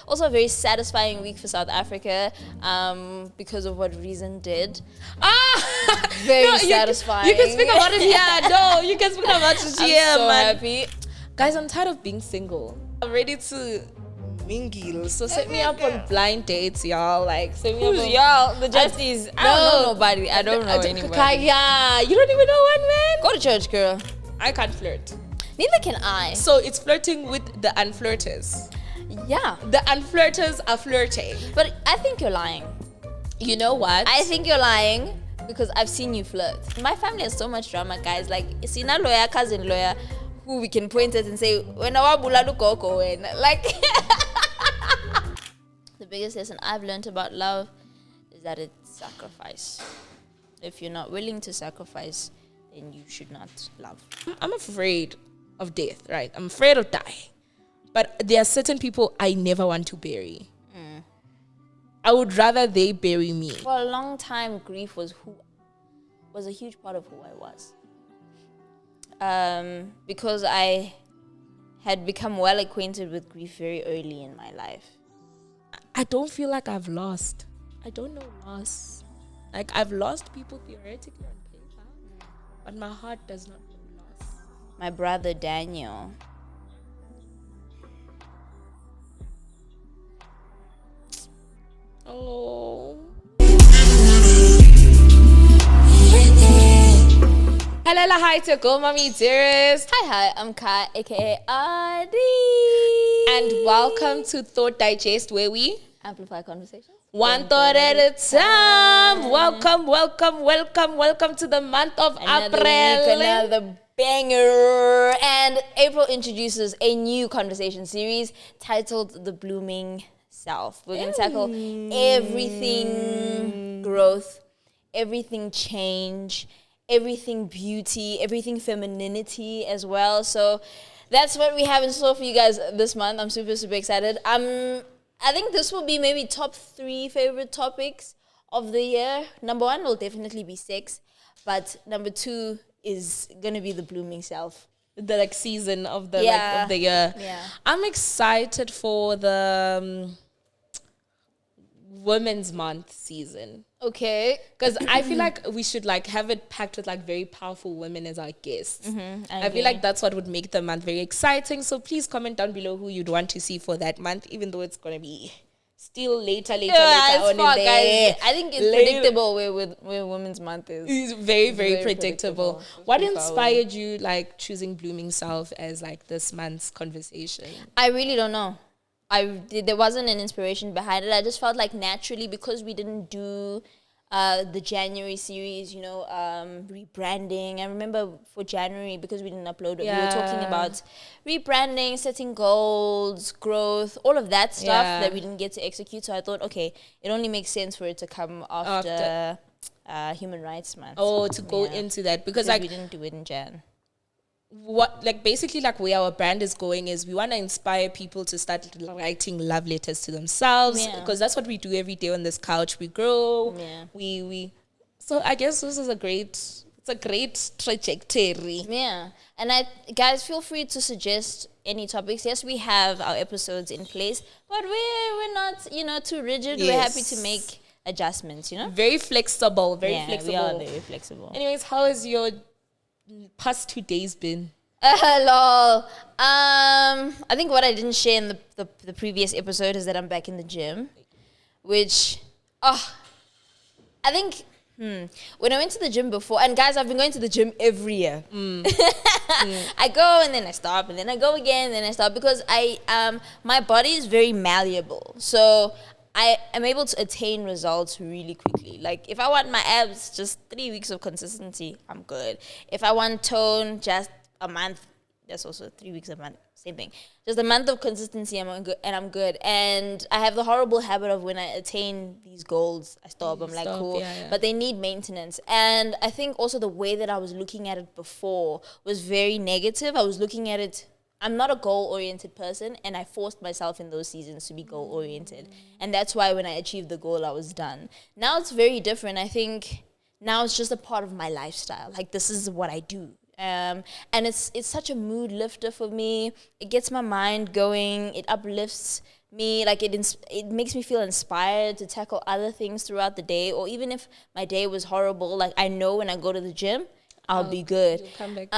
Also a very satisfying week for South Africa, because of what Reason did. Very satisfying. You can speak about it here. No, you can speak about it here, I'm so man. happy. Guys, I'm tired of being single. I'm ready to mingle. So set me up on blind dates, y'all. Like, set me up Who's on... y'all? The Justies. I don't know nobody. I don't know anybody. Kaya, you don't even know one, man. Go to church, girl. I can't flirt. Neither can I. So it's flirting with the unflirters. Yeah. The unflirters are flirting. But I think you're lying. You know what? I think you're lying because I've seen you flirt. My family has so much drama, guys. Like, Sina lawyer, cousin lawyer, who we can point at and say, when our buladu koko, when like the biggest lesson I've learned about love is that it's sacrifice. If you're not willing to sacrifice, then you should not love. I'm afraid of death, right? I'm afraid of dying. But there are certain people I never want to bury. I would rather they bury me. For a long time, grief was a huge part of who I was. Because I had become well acquainted with grief very early in my life. I don't feel like I've lost. I don't know loss. Like, I've lost people theoretically on paper, but my heart does not know loss. My brother Daniel. Oh. Hello, hi to Go Mommy Dearest. Hi, I'm Kai, aka Adi. And welcome to Thought Digest, where we amplify conversations. One thought at a time. Welcome to the month of April. Another banger. And April introduces a new conversation series titled The Blooming Self. We're going to tackle everything growth, everything change, everything beauty, everything femininity as well. So that's what we have in store for you guys this month. I'm super, super excited. I think this will be maybe top 3 favorite topics of the year. Number 1 will definitely be sex, but number 2 is gonna be the blooming self. The season of the of the year. Yeah. I'm excited for the Women's Month season. Okay. Because I feel like we should have it packed with very powerful women as our guests. I feel like that's what would make the month very exciting. So please comment down below who you'd want to see for that month, even though it's going to be still later on in there. I think it's predictable where Women's Month is. It's very, very predictable. What inspired you choosing Blooming Self as this month's conversation? I really don't know. There wasn't an inspiration behind it. I just felt like naturally, because we didn't do the January series, rebranding. I remember for January, because we didn't upload it, we were talking about rebranding, setting goals, growth, all of that stuff that we didn't get to execute. So I thought, okay, it only makes sense for it to come after Human Rights Month. Oh, to go into that, because we didn't do it in Jan. What basically where our brand is going is we want to inspire people to start writing love letters to themselves, because that's what we do every day on this couch. We grow, we so I guess this is a great trajectory. And guys, feel free to suggest any topics. Yes, we have our episodes in place, but we're not too rigid. We're happy to make adjustments, very flexible, flexible. We are very flexible. Anyways, how has your past 2 days been? Lol. I think what I didn't share in the previous episode is that I'm back in the gym, which I think when I went to the gym before, and guys, I've been going to the gym every year. I go and then I stop, and then I go again and then I stop, because my body is very malleable, so I am able to attain results really quickly. If I want my abs, just 3 weeks of consistency, I'm good. If I want tone, just a month. That's also 3 weeks a month. Same thing. Just a month of consistency, I'm good. And I have the horrible habit of when I attain these goals, I stop. I'm cool. But they need maintenance. And I think also the way that I was looking at it before was very negative. I was looking at it, I'm not a goal-oriented person, and I forced myself in those seasons to be goal-oriented. And that's why when I achieved the goal, I was done. Now it's very different. I think now it's just a part of my lifestyle. This is what I do. And it's such a mood lifter for me. It gets my mind going. It uplifts me, like it makes me feel inspired to tackle other things throughout the day. Or even if my day was horrible, like I know when I go to the gym, I'll be good. You'll come back.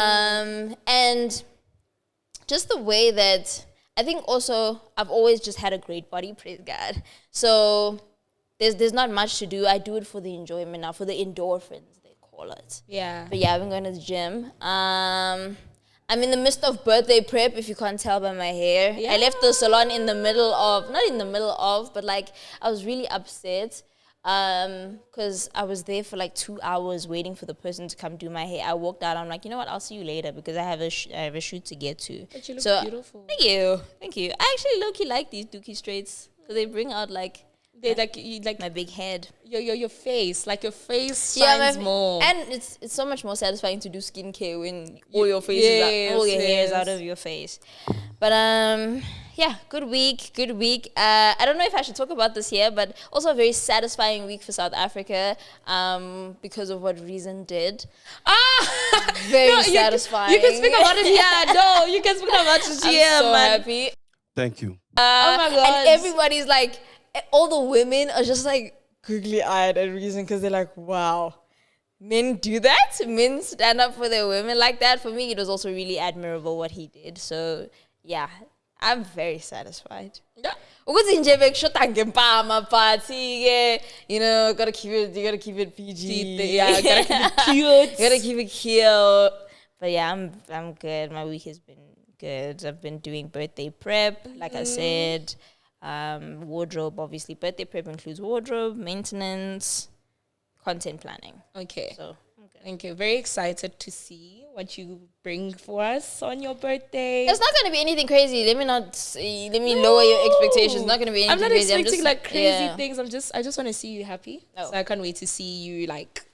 And just the way that I think also I've always just had a great body, praise God. So there's not much to do. I do it for the enjoyment now, for the endorphins they call it. Yeah. But yeah, I've been going to the gym. I'm in the midst of birthday prep, if you can't tell by my hair. Yeah. I left the salon not in the middle of, but like I was really upset because I was there for like 2 hours waiting for the person to come do my hair. I walked out, I'm like, you know what, I'll see you later because I have a shoot to get to. But you look beautiful. Thank you. I actually low-key like these Dookie straights because they bring out like my big head. Your face, like your face shines more. And it's so much more satisfying to do skincare when all your face is all your hair is out of your face. But yeah, good week. I don't know if I should talk about this here, but also a very satisfying week for South Africa because of what Reason did. Very satisfying. You can speak about it here. No, you can speak about it here, I'm so man. happy. Thank you. Oh my God. And everybody's like, all the women are just like googly-eyed at Reason because they're like, wow, men do that? Men stand up for their women like that? For me, it was also really admirable what he did. So, yeah, I'm very satisfied. Yeah. Ukuthi nje bekushoda ngempama party, you know, gotta keep it PG. Yeah, gotta keep it cute. Gotta keep it cute. But yeah, I'm good. My week has been good. I've been doing birthday prep, like I said. Wardrobe, obviously. Birthday prep includes wardrobe, maintenance, content planning. Okay. So, thank you. Very excited to see what you bring for us on your birthday. it's not going to be anything crazy. Let me lower your expectations. It's not going to be anything I'm not crazy. expecting like crazy things. Yeah. I just want to see you happy. Oh. So I can't wait to see you like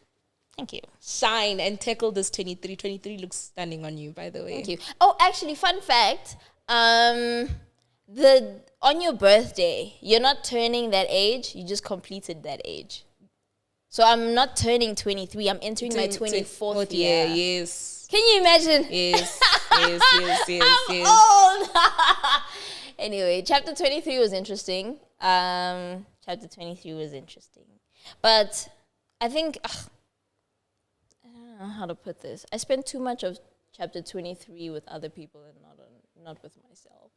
Thank you. shine and tackle this 23. 23 looks stunning on you, by the way. Thank you. Oh, actually, fun fact. On your birthday, you're not turning that age. You just completed that age. So I'm not turning 23. I'm entering my 24th year. Yes. Can you imagine? Yes. I'm old. Anyway, chapter 23 was interesting. But I think, I don't know how to put this. I spent too much of chapter 23 with other people and not with myself.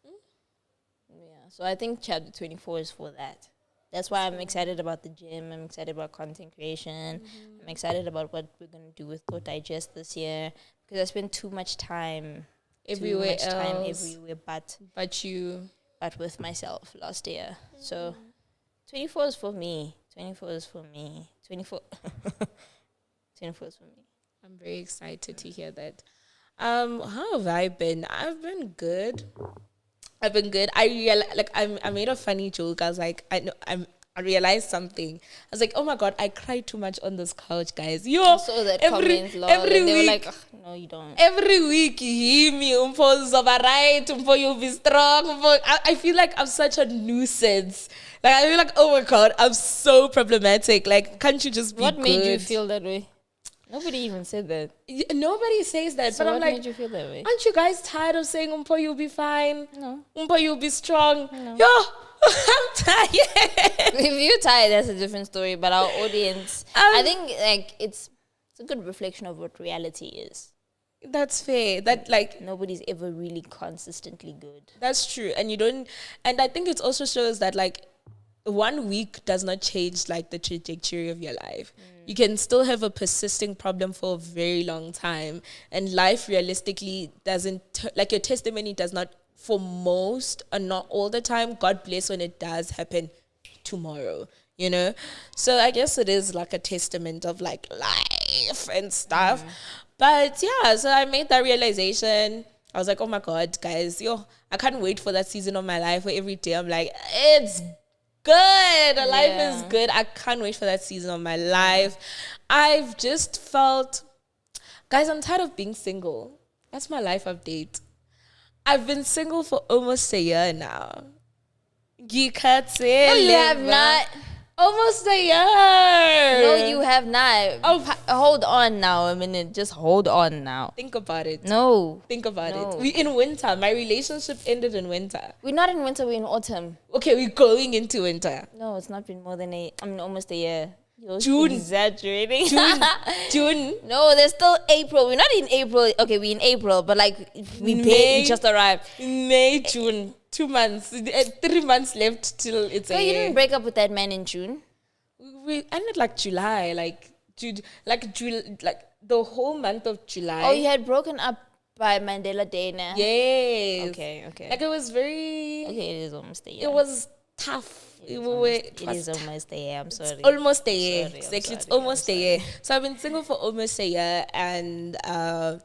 Yeah, so I think chapter 24 is for that. That's why I'm excited about the gym. I'm excited about content creation. I'm excited about what we're going to do with Go Digest this year because I spent too much time everywhere but with myself last year. So 24 is for me. 24 is for me. 24 is for me. I'm very excited to hear that. How have I been? I've been good. I made a funny joke. I was like, I realized something. I was like, oh my God, I cried too much on this couch, guys. I saw that comment, Lord, every and they week, were like, no, you don't. Every week you hear me, you'll be strong. I feel like I'm such a nuisance. Like, I feel like, oh my God, I'm so problematic. Like, can't you just be What good? made you feel that way? Nobody even said that. Nobody says that. So but I'm what like, made you feel that way? aren't you guys tired of saying, you'll be fine? No. You'll be strong? No. Yo, I'm tired. If you're tired, that's a different story. But our audience, I think like it's a good reflection of what reality is. That's fair. That like nobody's ever really consistently good. That's true. And I think it also shows that like 1 week does not change like the trajectory of your life. You can still have a persisting problem for a very long time, and life realistically doesn't like your testimony does not, for most and not all the time, God bless when it does happen tomorrow, you know. So I guess it is like a testament of like life and stuff. But yeah, so I made that realization. I was like, oh my God, guys, I can't wait for that season of my life where every day I'm like, it's good. Life is good. I can't wait for that season of my life. I've just felt, guys, I'm tired of being single. That's my life update. I've been single for almost a year now. No, you have not. Almost a year. No, you have not. Hold on now a minute. Just hold on now. Think about it. No. Think about it. We in winter. My relationship ended in winter. We're not in winter, we're in autumn. Okay, we're going into winter. No, it's not been more than almost a year. You're June. Exaggerating. June. No, there's still April. We're not in April. Okay, we're in April, but like we just arrived. May, June. 2 months. 3 months left till it's a year. You didn't break up with that man in June? We ended like July, like the whole month of July. Oh, you had broken up by Mandela Day now? Yes. Okay. Like it was very... Okay, it is almost a year. It was tough. It is almost a year, I'm sorry. It's almost a year. Exactly, It's almost a year. So I've been single for almost a year, and I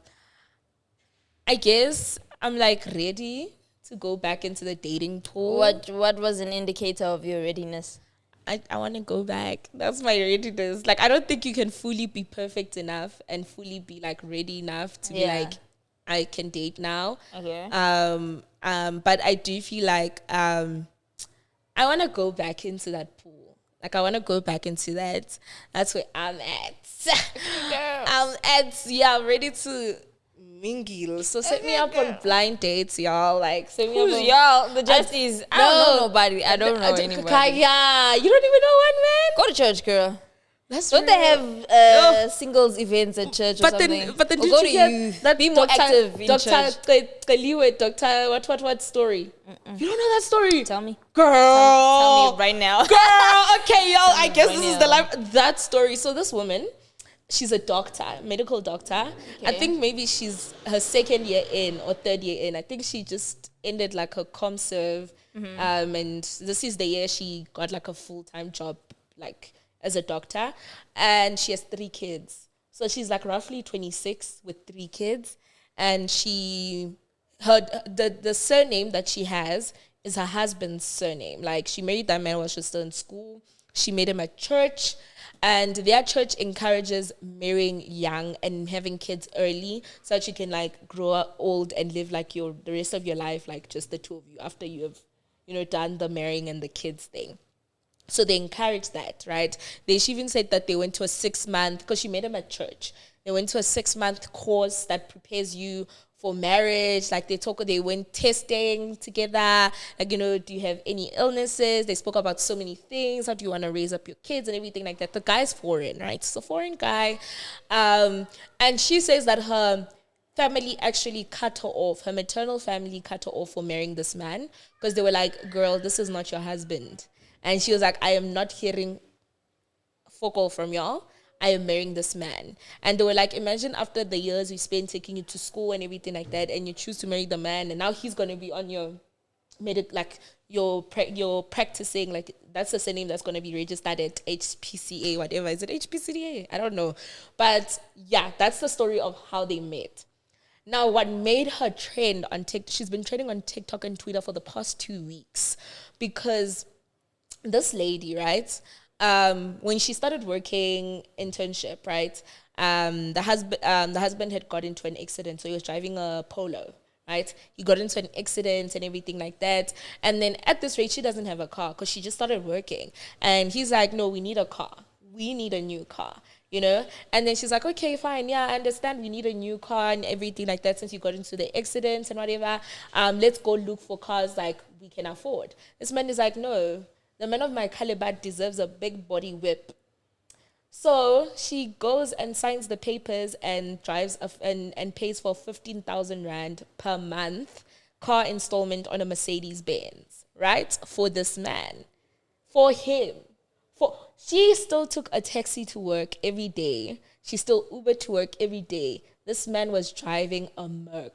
guess I'm like ready to go back into the dating pool. What was an indicator of your readiness? I want to go back. That's my readiness. Like, I don't think you can fully be perfect enough and fully be like ready enough to be like, I can date now. Okay. But I do feel like I want to go back into that pool. Like, I want to go back into that. That's where I'm at. I'm ready to mingle. So set me up on blind dates, y'all. Like, set me up on y'all? The Justies. I don't know nobody. I don't know anybody. Yeah, you don't even know one, man. Go to church, girl. That's don't real. They have singles events at church or something? But then or go to youth. Be more active in church. Dr. What story? You don't know that story? Tell me. Girl. Tell me right now. Girl, okay, y'all. I guess this is the life. That story. So this woman, she's a doctor, medical doctor. Okay. I think maybe she's her second year in or third year in. I think she just ended like her ComServe. And this is the year she got like a full-time job, like as a doctor. And she has 3 kids. So she's like roughly 26 with 3 kids. And the surname that she has is her husband's surname. Like, she married that man while she was still in school. She met him at church. And their church encourages marrying young and having kids early so that you can like grow up old and live like the rest of your life, like just the two of you after you have, done the marrying and the kids thing. So they encourage that, right? She even said that they went to a 6-month, because she met him at church. They went to a 6-month course that prepares you for marriage. Like they went testing together. Like, do you have any illnesses? They spoke about so many things. How do you want to raise up your kids and everything like that? The guy's foreign, right? It's a foreign guy. And she says that her family actually cut her off. Her maternal family cut her off for marrying this man because they were like, girl, this is not your husband. And she was like, I am not hearing fuck all from y'all. I am marrying this man. And they were like, imagine after the years we spent taking you to school and everything like that, and you choose to marry the man, and now he's going to be on your you're practicing, like that's the surname that's going to be registered at HPCA, whatever. Is it HPCA? I don't know. But yeah, that's the story of how they met. Now, what made her trend on TikTok, she's been trending on TikTok and Twitter for the past 2 weeks, because this lady, right, when she started working internship, right, the husband had got into an accident, so he was driving a Polo, right? He got into an accident and everything like that, and then at this rate, she doesn't have a car because she just started working, and he's like, no, we need a car. We need a new car, And then she's like, okay, fine, yeah, I understand. We need a new car and everything like that since you got into the accident and whatever. Let's go look for cars like we can afford. This man is like, no. The man of my caliber deserves a big body whip. So she goes and signs the papers and drives and pays for 15,000 Rand per month car installment on a Mercedes Benz, right? For this man. For him. She still took a taxi to work every day. She still Ubered to work every day. This man was driving a Merc.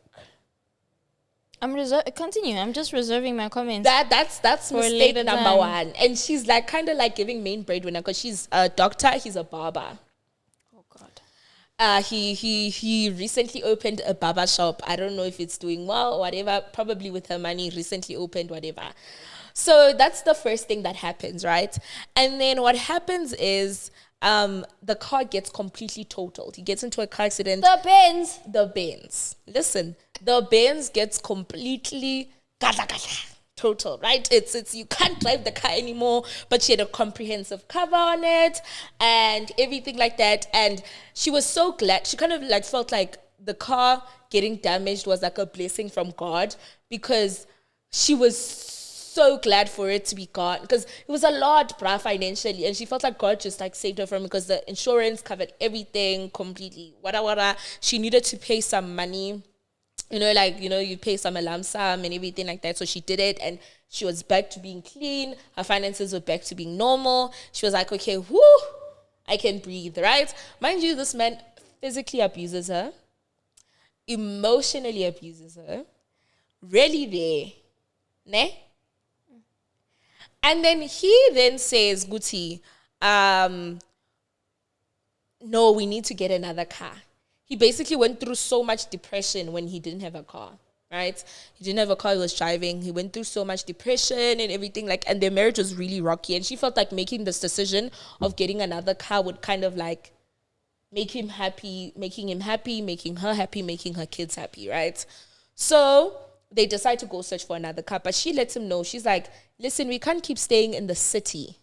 Continue. I'm just reserving my comments. That's mistake number 1. And she's like kind of like giving main breadwinner because she's a doctor. He's a barber. Oh God. He recently opened a barber shop. I don't know if it's doing well or whatever. Probably with her money. Recently opened whatever. So that's the first thing that happens, right? And then what happens is the car gets completely totaled. He gets into a car accident. The Benz. Listen, the Benz gets completely total, right? It's you can't drive the car anymore, but she had a comprehensive cover on it and everything like that. And she was so glad. She kind of like felt like the car getting damaged was like a blessing from God, because she was so glad for it to be gone, because it was a lot, bruh, financially, and she felt like God just like saved her from it, because the insurance covered everything completely. Wada. She needed to pay some money, you pay some lump sum and everything like that. So she did it, and she was back to being clean. Her finances were back to being normal. She was like, okay, whoo, I can breathe, right? Mind you, this man physically abuses her, emotionally abuses her, really there, ne? And then he then says, Guti, no, we need to get another car. He basically went through so much depression when he didn't have a car, right? He didn't have a car, he was driving. He went through so much depression and everything, and their marriage was really rocky. And she felt like making this decision of getting another car would kind of like make him happy, making her happy, making her kids happy, right? So they decide to go search for another car. But she lets him know, she's like, listen, we can't keep staying in the city,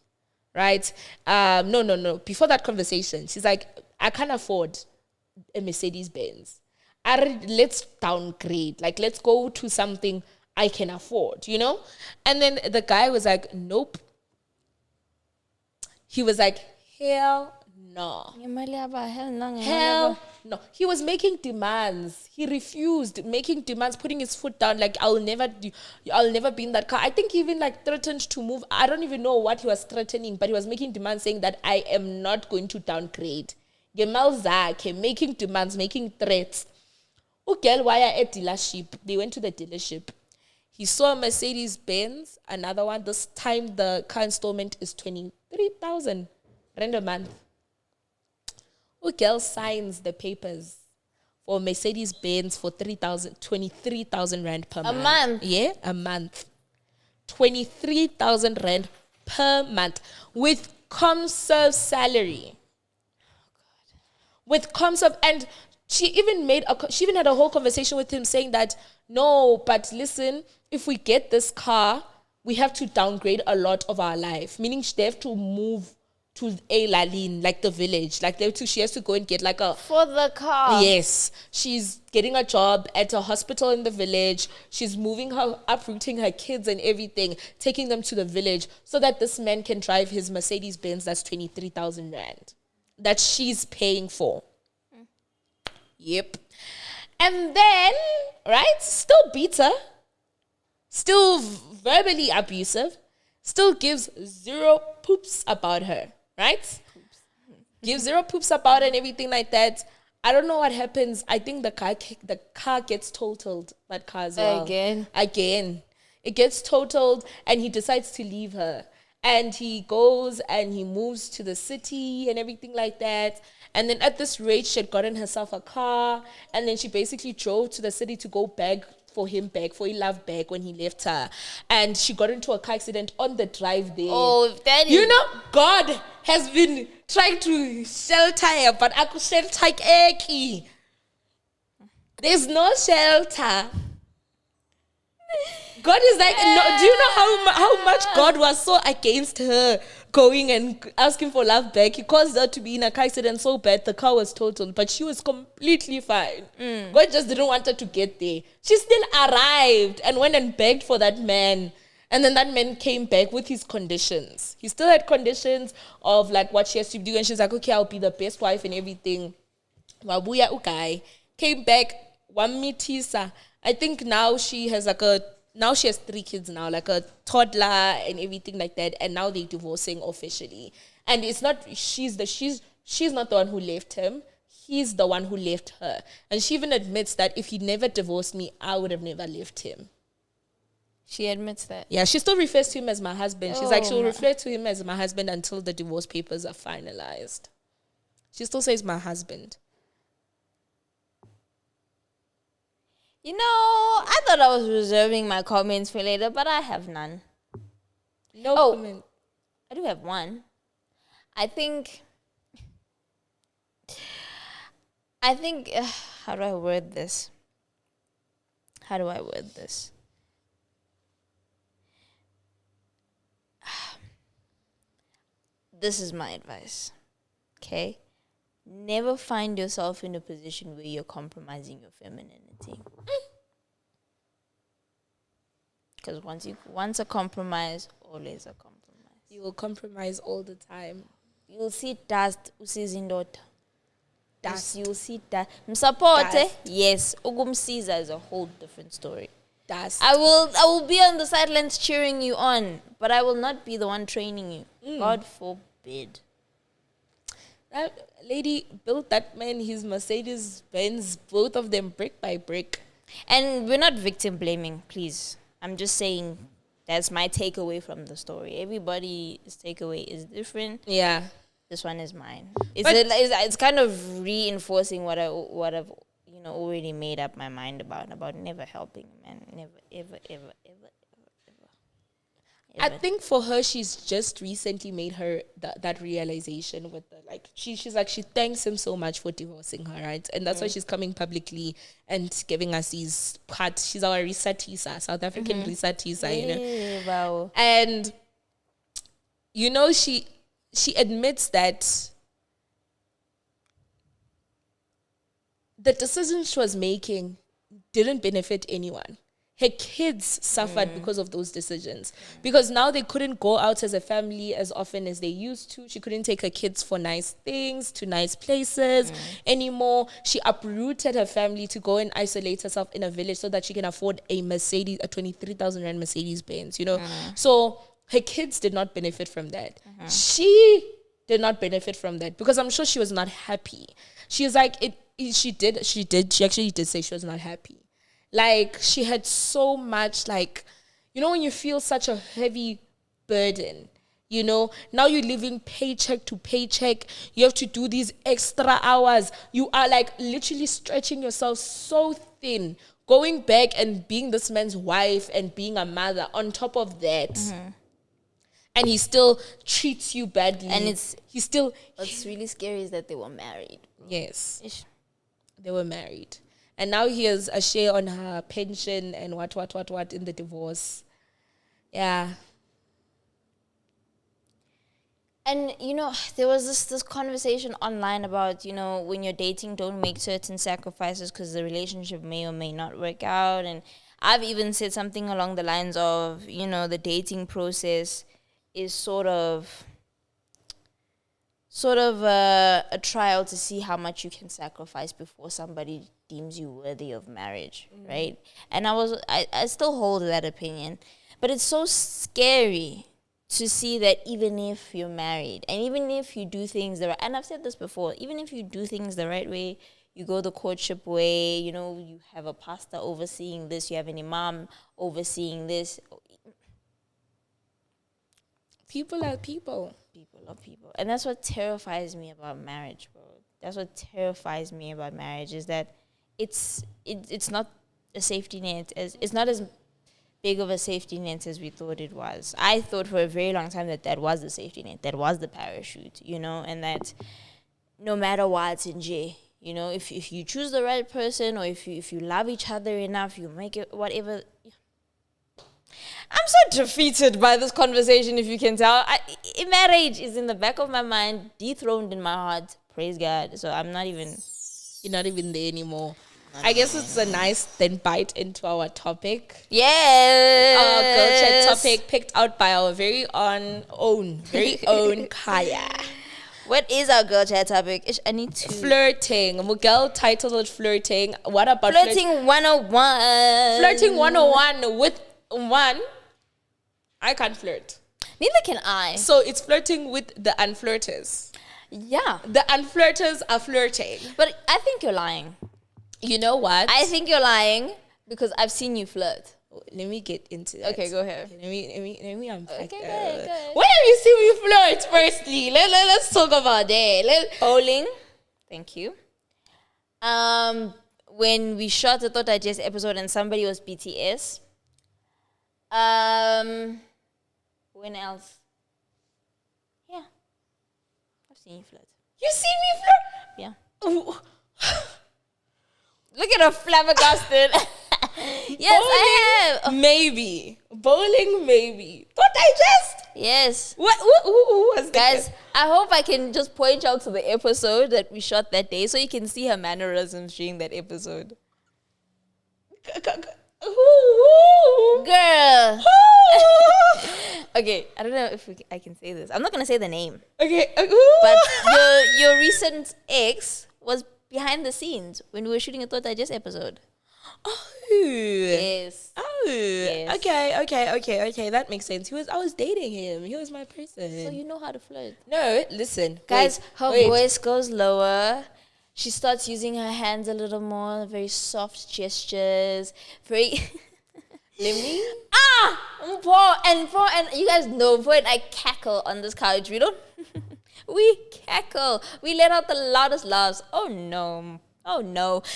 right? No. Before that conversation, she's like, I can't afford a Mercedes Benz. Let's downgrade. Like, let's go to something I can afford, And then the guy was like, nope. He was like, hell no. Hell no. He was making demands. He refused making demands, putting his foot down, like, I'll never be in that car. I think he even like threatened to move. I don't even know what he was threatening, but he was making demands saying that I am not going to downgrade. Gemal Zake, making demands, making threats. Ugel wire at dealership. They went to the dealership. He saw a Mercedes Benz, another one. This time the car installment is 23,000 rand a month. Ugel signs the papers for Mercedes Benz for 23,000 rand per month. A month? Yeah, a month. 23,000 rand per month with ComServe salary. With ComServe, and she even had a whole conversation with him saying that, no, but listen, if we get this car, we have to downgrade a lot of our life. Meaning they have to move to Lalin, like the village. Like she has to go and get like for the car. Yes. She's getting a job at a hospital in the village. She's uprooting her kids and everything, taking them to the village so that this man can drive his Mercedes Benz that's 23,000 rand. That she's paying for. Yep. And then, right, still bitter, still verbally abusive, still gives zero poops about her, right? Gives zero poops about her and everything like that. I don't know what happens. I think the car gets totaled, that car as well. Again. It gets totaled and he decides to leave her. And he goes and he moves to the city and everything like that. And then at this rate, she had gotten herself a car. And then she basically drove to the city to go beg for love back when he left her. And she got into a car accident on the drive there. Oh, that is... God has been trying to shelter her, but I could shelter Eki. There's no shelter. God is like, no, do you know how much God was so against her going and asking for love back? He caused her to be in a car accident so bad, the car was totaled, but she was completely fine. God just didn't want her to get there. She still arrived and went and begged for that man. And then that man came back with his conditions. He still had conditions of like what she has to do. And she's like, okay, I'll be the best wife and everything. Wabuya Ukai came back, Wamitisa. I think now she has 3 kids now, like a toddler and everything like that. And now they're divorcing officially. And it's not, she's not the one who left him. He's the one who left her. And she even admits that if he never divorced me, I would have never left him. She admits that? Yeah, she still refers to him as my husband. She's like, she'll refer to him as my husband until the divorce papers are finalized. She still says my husband. I thought I was reserving my comments for later, but I have none. No comment. I do have one. I think, how do I word this? this is my advice. Okay? Never find yourself in a position where you're compromising your femininity. Because once a compromise, always a compromise. You will compromise all the time. You'll see dust, usizindota. Dust. You'll see that. Support, Dust. yes. Ugumsiza is a whole different story. Dust. I will be on the sidelines cheering you on, but I will not be the one training you. God forbid. That lady built that man his Mercedes Benz, both of them brick by brick. And we're not victim blaming, please. I'm just saying that's my takeaway from the story. Everybody's takeaway is different. Yeah. This one is mine. It's kind of reinforcing what I've already made up my mind about never helping a man. Never, ever. I think for her, she's just recently made her that realization with the, like, she's like, she thanks him so much for divorcing her, right? And that's why she's coming publicly and giving us these parts. She's our Risa Tisa, South African Risa Tisa, you know? Wow. And, you know, she admits that the decisions she was making didn't benefit anyone. Her kids suffered because of those decisions. Because now they couldn't go out as a family as often as they used to. She couldn't take her kids for nice things, to nice places anymore. She uprooted her family to go and isolate herself in a village so that she can afford a 23,000 rand Mercedes Benz, you know. So her kids did not benefit from that. She did not benefit from that because I'm sure she was not happy. She was like, she actually did say she was not happy. Like, she had so much, like, you know, when you feel such a heavy burden, you know, now you're living paycheck to paycheck. You have to do these extra hours. You are, like, literally stretching yourself so thin, going back and being this man's wife and being a mother on top of that. And he still treats you badly. And what's really scary is that they were married. Yes. Ish. They were married. And now he has a share on her pension and what in the divorce. Yeah. And, you know, there was this conversation online about, you know, when you're dating, don't make certain sacrifices because the relationship may or may not work out. And I've even said something along the lines of, you know, the dating process is sort of a trial to see how much you can sacrifice before somebody deems you worthy of marriage, right? And I still hold that opinion. But it's so scary to see that even if you're married and even if you do things the right, and I've said this before, even if you do things the right way, you go the courtship way, you know, you have a pastor overseeing this, you have an imam overseeing this. People are people. People are people. And that's what terrifies me about marriage, bro. That's what terrifies me about marriage is that it's not a safety net. It's not as big of a safety net as we thought it was. I thought for a very long time that was the safety net, that was the parachute, you know, and that no matter what in J, you know, if you choose the right person or if you love each other enough, you make it whatever. I'm so defeated by this conversation, if you can tell. Marriage is in the back of my mind, dethroned in my heart. Praise God. So I'm not even... You're not even there anymore. I guess it's a nice then bite into our topic. Yes. Our girl chat topic picked out by our very own Kaya. What is our girl chat topic? I need to... Flirting. Miguel titled it Flirting. What about Flirting 101. Flirting 101 with one. I can't flirt. Neither can I. So it's flirting with the unflirters. Yeah. The unflirters are flirting. But I think you're lying. You know what? I think you're lying because I've seen you flirt. Let me get into that. Okay, go ahead. Let me unpack Okay, that. go ahead. Where have you seen me flirt, firstly? Let's talk about that. Bowling. Thank you. When we shot the Thought Digest episode and somebody was BTS. When else? Yeah. I've seen you flirt. You see me flirt? Yeah. Ooh. Look at her flabbergasted. Yes, Bowling, I have. Maybe. Bowling, maybe. Thought Digest? Yes. What? Who was that? Guys, I hope I can just point out to the episode that we shot that day so you can see her mannerisms during that episode. Who? Girl. Okay, I don't know if I can say this. I'm not going to say the name. Okay. But your recent ex was behind the scenes when we were shooting a Thought Digest episode. Oh. Yes. Oh. Yes. Okay. That makes sense. I was dating him. He was my person. So you know how to flirt. No, listen. Guys, wait. her voice goes lower. She starts using her hands a little more, very soft gestures. Very... Let me... And you guys know, Paul and I cackle on this couch. We don't... we cackle. We let out the loudest laughs. Oh, no.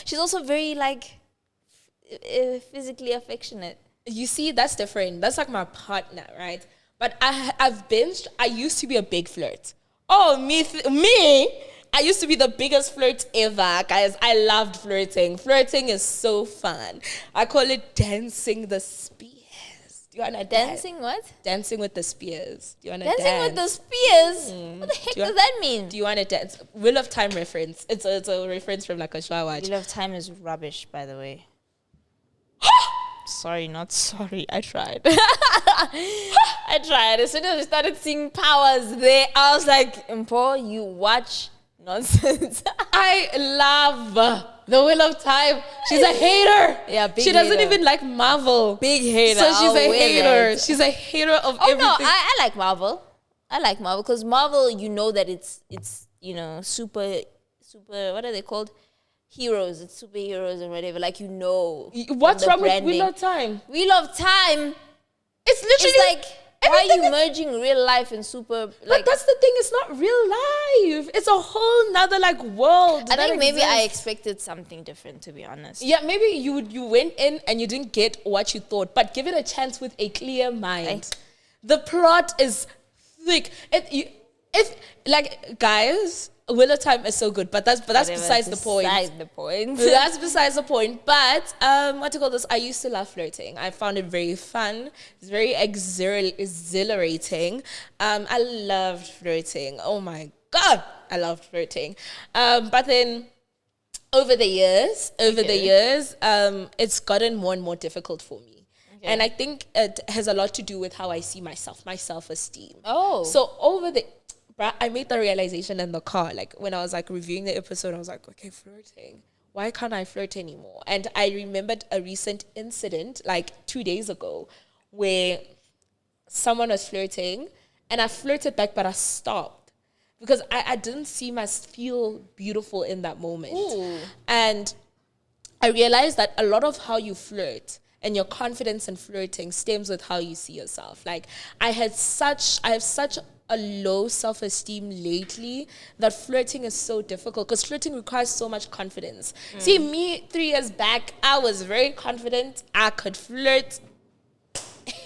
She's also very, like... physically affectionate. You see, that's different. That's like my partner, right? But I used to be a big flirt. Oh, me, I used to be the biggest flirt ever, guys. I loved flirting. Flirting is so fun. I call it dancing the spears. Do you want to dance? Dancing what? Dancing with the spears. Do you want to dance? Dancing with the spears? What the heck does that mean? Do you want to dance? Wheel of Time reference. It's a reference from like a show I watch. Wheel of Time is rubbish, by the way. Sorry, not sorry. I tried. I tried. As soon as we started seeing powers there, I was like, Mpo, you watch nonsense. I love the Wheel of Time. She's a hater. Yeah, big She doesn't hater. even like Marvel. Big hater. So she's a hater. It. She's a hater of everything. No, I like Marvel. I like Marvel because Marvel, you know that it's super, what are they called? Heroes. It's superheroes and whatever. Like, you know. What's wrong with Wheel of Time? Wheel of Time. It's literally like, why are you merging real life and super? Like, but that's the thing. It's not real life. It's a whole nother like world. I think maybe I expected something different, to be honest. Yeah, maybe you went in and you didn't get what you thought. But give it a chance with a clear mind. The plot is thick. If guys, Wheel of Time is so good, but that's besides the point. That's besides the point. But what to call this? I used to love flirting. I found it very fun. It's very exhilarating. I loved flirting. Oh my god, I loved flirting. But then over the years, it's gotten more and more difficult for me. Okay. And I think it has a lot to do with how I see myself, my self-esteem. Oh, so I made the realization in the car, like when I was like reviewing the episode, I was like, okay, flirting. Why can't I flirt anymore? And I remembered a recent incident like 2 days ago where someone was flirting and I flirted back, but I stopped because I didn't feel beautiful in that moment. Ooh. And I realized that a lot of how you flirt and your confidence in flirting stems with how you see yourself. Like I have such a low self-esteem lately that flirting is so difficult because flirting requires so much confidence. See, me 3 years back, I was very confident. I could flirt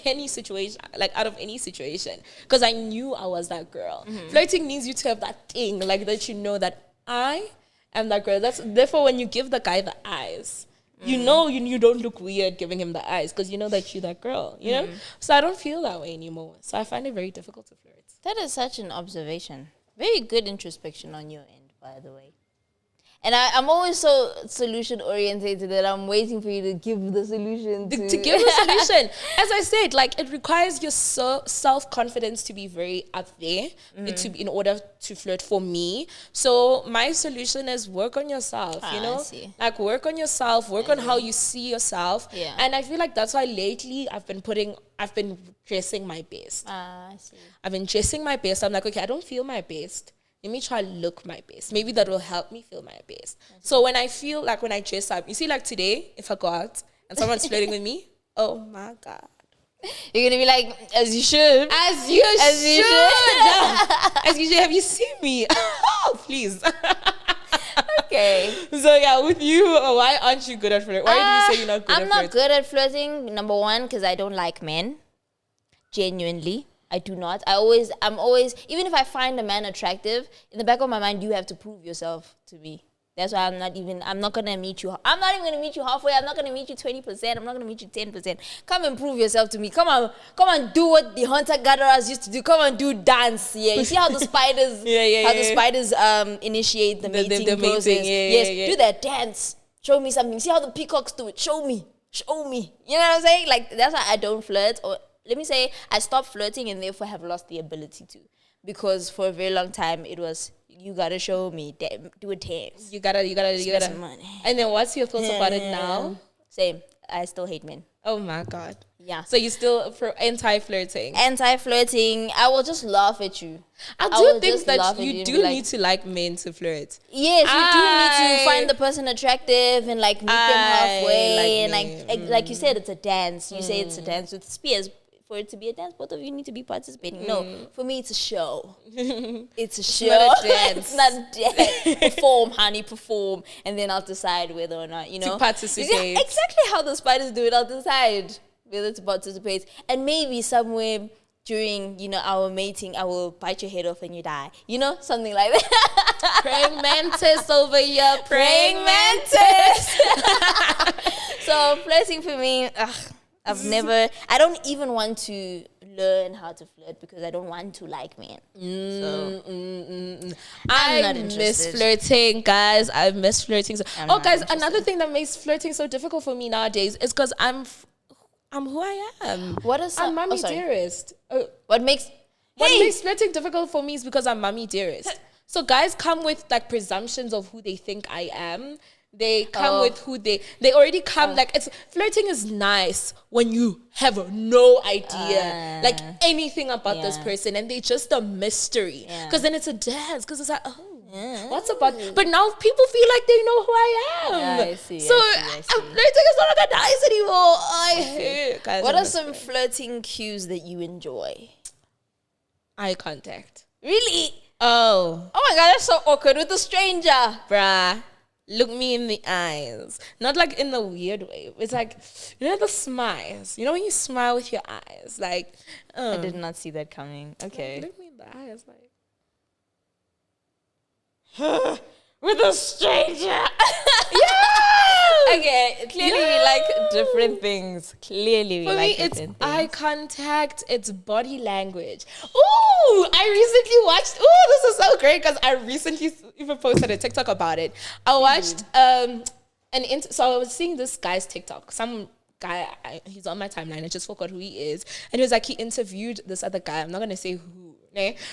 any situation, like out of any situation, because I knew I was that girl. Mm-hmm. Flirting needs you to have that thing, like that you know that I am that girl. Therefore, when you give the guy the eyes, you know you don't look weird giving him the eyes because you know that you're that girl, you know? So I don't feel that way anymore. So I find it very difficult to flirt. That is such an observation. Very good introspection on your end, by the way. And I'm always so solution-oriented that I'm waiting for you to give the solution. To give the solution. As I said, like, it requires your self-confidence to be very up there in order to flirt for me. So my solution is work on yourself, you know? Like, work on yourself, work on how you see yourself. Yeah. And I feel like that's why lately I've been dressing my best. I see. I've been dressing my best. I'm like, okay, I don't feel my best. Let me try look my best. Maybe that will help me feel my best. Okay. So when I feel like when I dress up, you see, like today, if I go out and someone's flirting with me, oh my God. You're going to be like, as you should. As you should. As you should. Have you seen me? Oh, please. Okay. So yeah, with you, why aren't you good at flirting? Why do you say you're not good at flirting? I'm not good at flirting, number one, because I don't like men. Genuinely. I do not. I'm always, even if I find a man attractive, in the back of my mind, you have to prove yourself to me. That's why I'm not gonna meet you. I'm not even gonna meet you halfway. I'm not gonna meet you 20%. I'm not gonna meet you 10%. Come and prove yourself to me. Come on, do what the hunter gatherers used to do. Come on, do dance. Yeah, you see how the spiders, the spiders initiate the mating process. Yes, do that dance. Show me something. See how the peacocks do it. Show me. You know what I'm saying? Like, that's why I don't flirt. Or let me say, I stopped flirting and therefore have lost the ability to. Because for a very long time, it was, you gotta show me, do a dance. You gotta. Some money. And then what's your thoughts about it now? Same. I still hate men. Oh my God. Yeah. So you still anti-flirting? Anti-flirting. I will just laugh at you. I do think that you do need to like men to flirt. Yes, you do need to find the person attractive and like meet them halfway. And like you said, it's a dance. You say it's a dance with spears. For it to be a dance, both of you need to be participating. No, for me, it's a show. It's a show. Not a dance. It's not a dance. Perform, honey, perform. And then I'll decide whether or not, to participate. Yeah, exactly how the spiders do it. I'll decide whether to participate. And maybe somewhere during, our mating, I will bite your head off and you die. Something like that. Praying mantis over here. Praying mantis. So flirting for me, I don't even want to learn how to flirt because I don't want to like men. I'm not interested. Miss flirting, guys. I miss flirting. Guys, another thing that makes flirting so difficult for me nowadays is because I'm who I am. I'm mommy dearest. What makes flirting difficult for me is because I'm mommy dearest. So guys come with like presumptions of who they think I am. They come with who they already come like flirting is nice when you have no idea like anything about this person and they're just a mystery because then it's a dance because it's like what's about, but now people feel like they know who I am. I see. Flirting is not like nice anymore. I hate guys. What are some flirting cues that you enjoy? Eye contact. Really? Oh my God, that's so awkward with a stranger, bruh. Look me in the eyes. Not like in the weird way. It's like, the smiles. When you smile with your eyes. Like, I did not see that coming. Okay. Look me in the eyes. Like, with a stranger. Yeah! Okay, clearly we like different things. Clearly we For like me, different it's things. eye contact, it's body language. Ooh, I recently watched, this is so great because I recently even posted a TikTok about it. I watched, so I was seeing this guy's TikTok. Some guy, he's on my timeline, I just forgot who he is. And he was like, he interviewed this other guy. I'm not going to say who.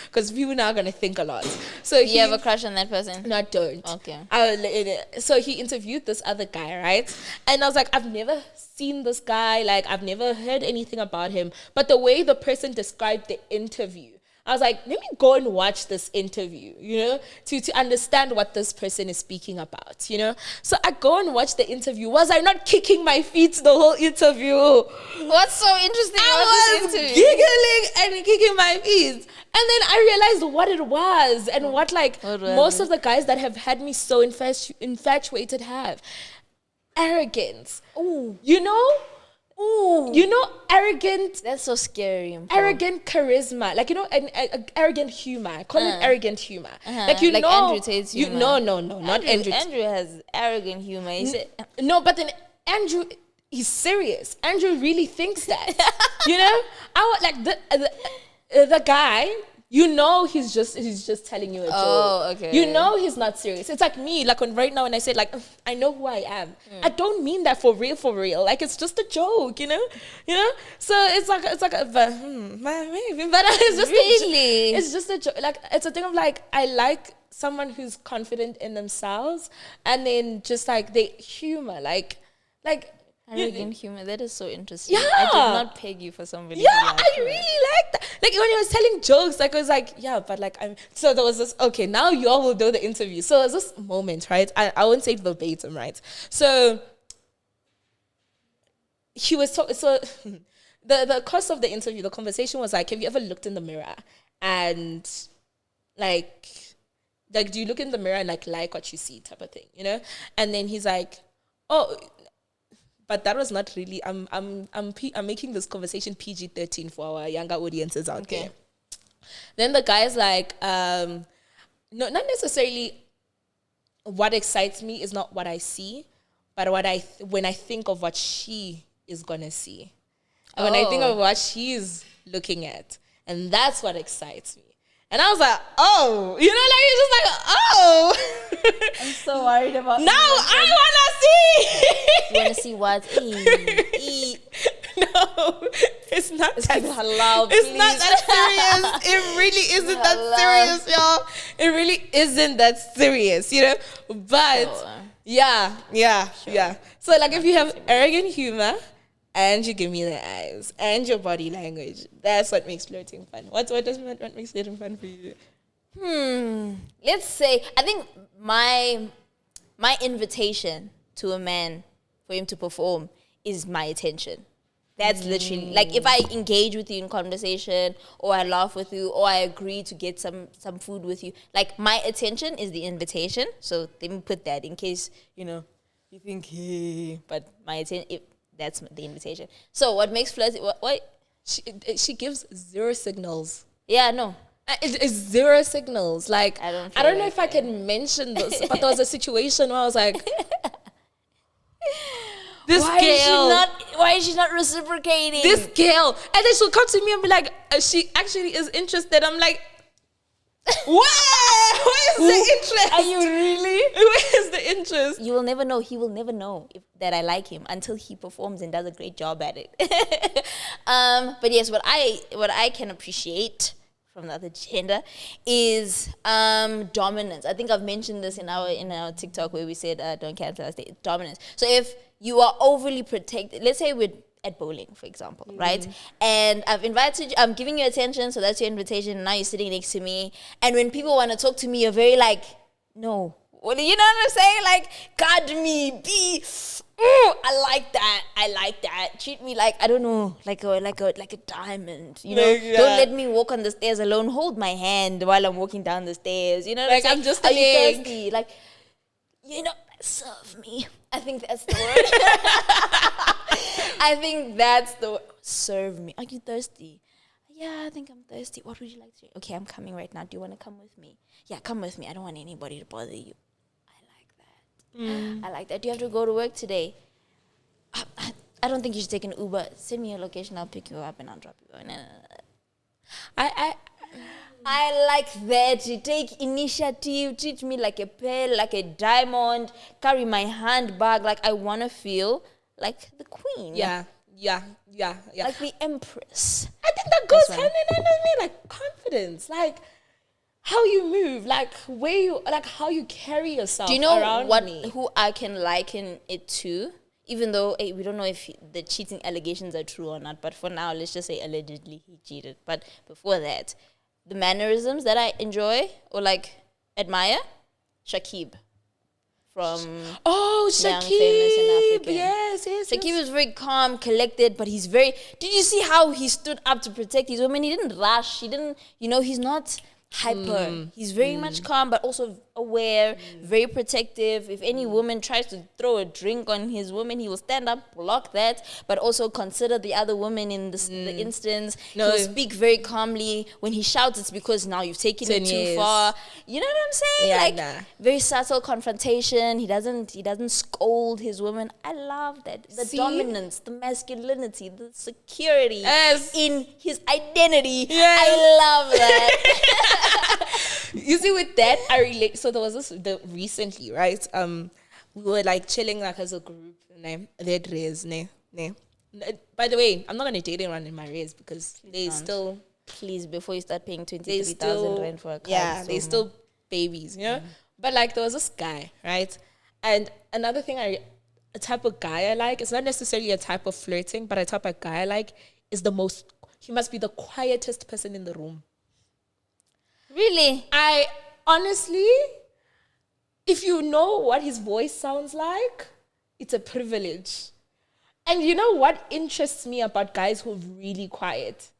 Because people now are going to think a lot. So you have a crush on that person? No, I don't. Okay. So he interviewed this other guy, right? And I was like, I've never seen this guy. Like, I've never heard anything about him. But the way the person described the interview, I was like, let me go and watch this interview, to understand what this person is speaking about, So I go and watch the interview. Was I not kicking my feet the whole interview? What's so interesting I about this interview? Giggling and kicking my feet. And then I realized what it was and what most of the guys that have had me so infatuated have. Arrogance. Ooh. Arrogant. That's so scary. Arrogant charisma. Like, an arrogant humor. I call it arrogant humor. Like, Andrew Tate's humor. No, not Andrew. Andrew has arrogant humor. No, but then Andrew, he's serious. Andrew really thinks that. The guy, he's just telling you a joke. Oh, okay. He's not serious. It's like me, like right now when I said like, I know who I am. I don't mean that for real. Like, it's just a joke, So it's like maybe, but it's just really? It's just a joke. Like, it's a thing of like, I like someone who's confident in themselves and then just like they humor, like arrogant humor. That is so interesting. Yeah. I did not peg you for somebody. Yeah, I really like that. Like, when he was telling jokes, like, I was like, yeah, but like, so there was this, okay, now you all will know the interview. So it was this moment, right? I won't say it verbatim, right? So he was the course of the interview, the conversation was like, have you ever looked in the mirror and like do you look in the mirror and like what you see type of thing, And then he's like, oh, but that was not really. I'm making this conversation PG-13 for our younger audiences out there. Then the guy's like, no, not necessarily what excites me is not what I see, but when I think of what she is gonna see, and when I think of what she's looking at, and that's what excites me. And I was like, oh, you know, like, it's just like, oh. I'm so worried about now I wanna see. You wanna see what? No, it's not that. Halal, it's not that serious. It really isn't that serious, y'all. It really isn't that serious, you know. But yeah. So like, if you have arrogant humor, and you give me the eyes and your body language, that's what makes flirting fun. What makes flirting fun for you? Let's say, I think my invitation to a man for him to perform is my attention. That's literally, like, if I engage with you in conversation, or I laugh with you, or I agree to get some food with you, like, my attention is the invitation. So let me put that in case, you know, you think, hey, but my attention, that's the invitation. So what makes flirting, what? She gives zero signals. Yeah, no. It's zero signals. Like, I don't know if I can mention this, but there was a situation where I was like, why is she not reciprocating? This girl. And then she'll come to me and be like, she actually is interested. I'm like, where's the interest? Are you really? Where's the interest? You will never know. He will never know that I like him until he performs and does a great job at it. But yes, what I can appreciate from the other gender is dominance. I think I've mentioned this in our TikTok where we said don't cancel us, dominance. So if you are overly protected, let's say we're at bowling, for example, right? And I've invited you, I'm giving you attention, so that's your invitation, and now you're sitting next to me. And when people want to talk to me, you're very like, no. Well, you know what I'm saying? Like, guard me, I like that. Treat me like, I don't know, like a diamond, you know? Yeah. Don't let me walk on the stairs alone. Hold my hand while I'm walking down the stairs, you know what like, I'm saying? I'm just Are a you leg. thirsty? Like, you know, serve me. I think that's the word. I think that's the word. Serve me. Are you thirsty? Yeah, I think I'm thirsty. What would you like to drink? Okay, I'm coming right now. Do you want to come with me? Yeah, come with me. I don't want anybody to bother you. I like that. Do you have to go to work today? I don't think you should take an Uber. Send me your location. I'll pick you up and I'll drop you. No. I like that. You take initiative. Treat me like a pearl, like a diamond. Carry my handbag. Like, I want to feel like the queen. Yeah. Like the empress. I think that goes hand in hand with me, like confidence, like how you move, like where you, like how you carry yourself. Do you know around me. who I can liken it to? Even though we don't know if the cheating allegations are true or not, but for now, let's just say allegedly he cheated. But before that, the mannerisms that I enjoy or like admire, Shakib. From Shakib, Famous in Africa. yes. Shakib is very calm, collected, but he's very. Did you see how he stood up to protect his women? He didn't rush. He didn't. He's not hyper. He's very much calm, but also aware, very protective. If any woman tries to throw a drink on his woman, he will stand up, block that, but also consider the other woman in the instance. No. He'll speak very calmly. When he shouts, it's because now you've taken it too years. far. You know what I'm saying? Yeah, like nah. very subtle confrontation. He doesn't scold his woman. I love that. The dominance, the masculinity, the security in his identity. Yes. I love that. You see, with that, I relate. So there was this recently, right? We were like chilling like as a group. By the way, I'm not gonna date anyone in my race because they still. Please, before you start paying 23,000 rand for a car. Yeah, they still babies, you know. But like there was this guy, right? And another thing, a type of guy I like. It's not necessarily a type of flirting, but a type of guy I like is he must be the quietest person in the room. Really? I honestly, if you know what his voice sounds like, it's a privilege. And you know what interests me about guys who are really quiet?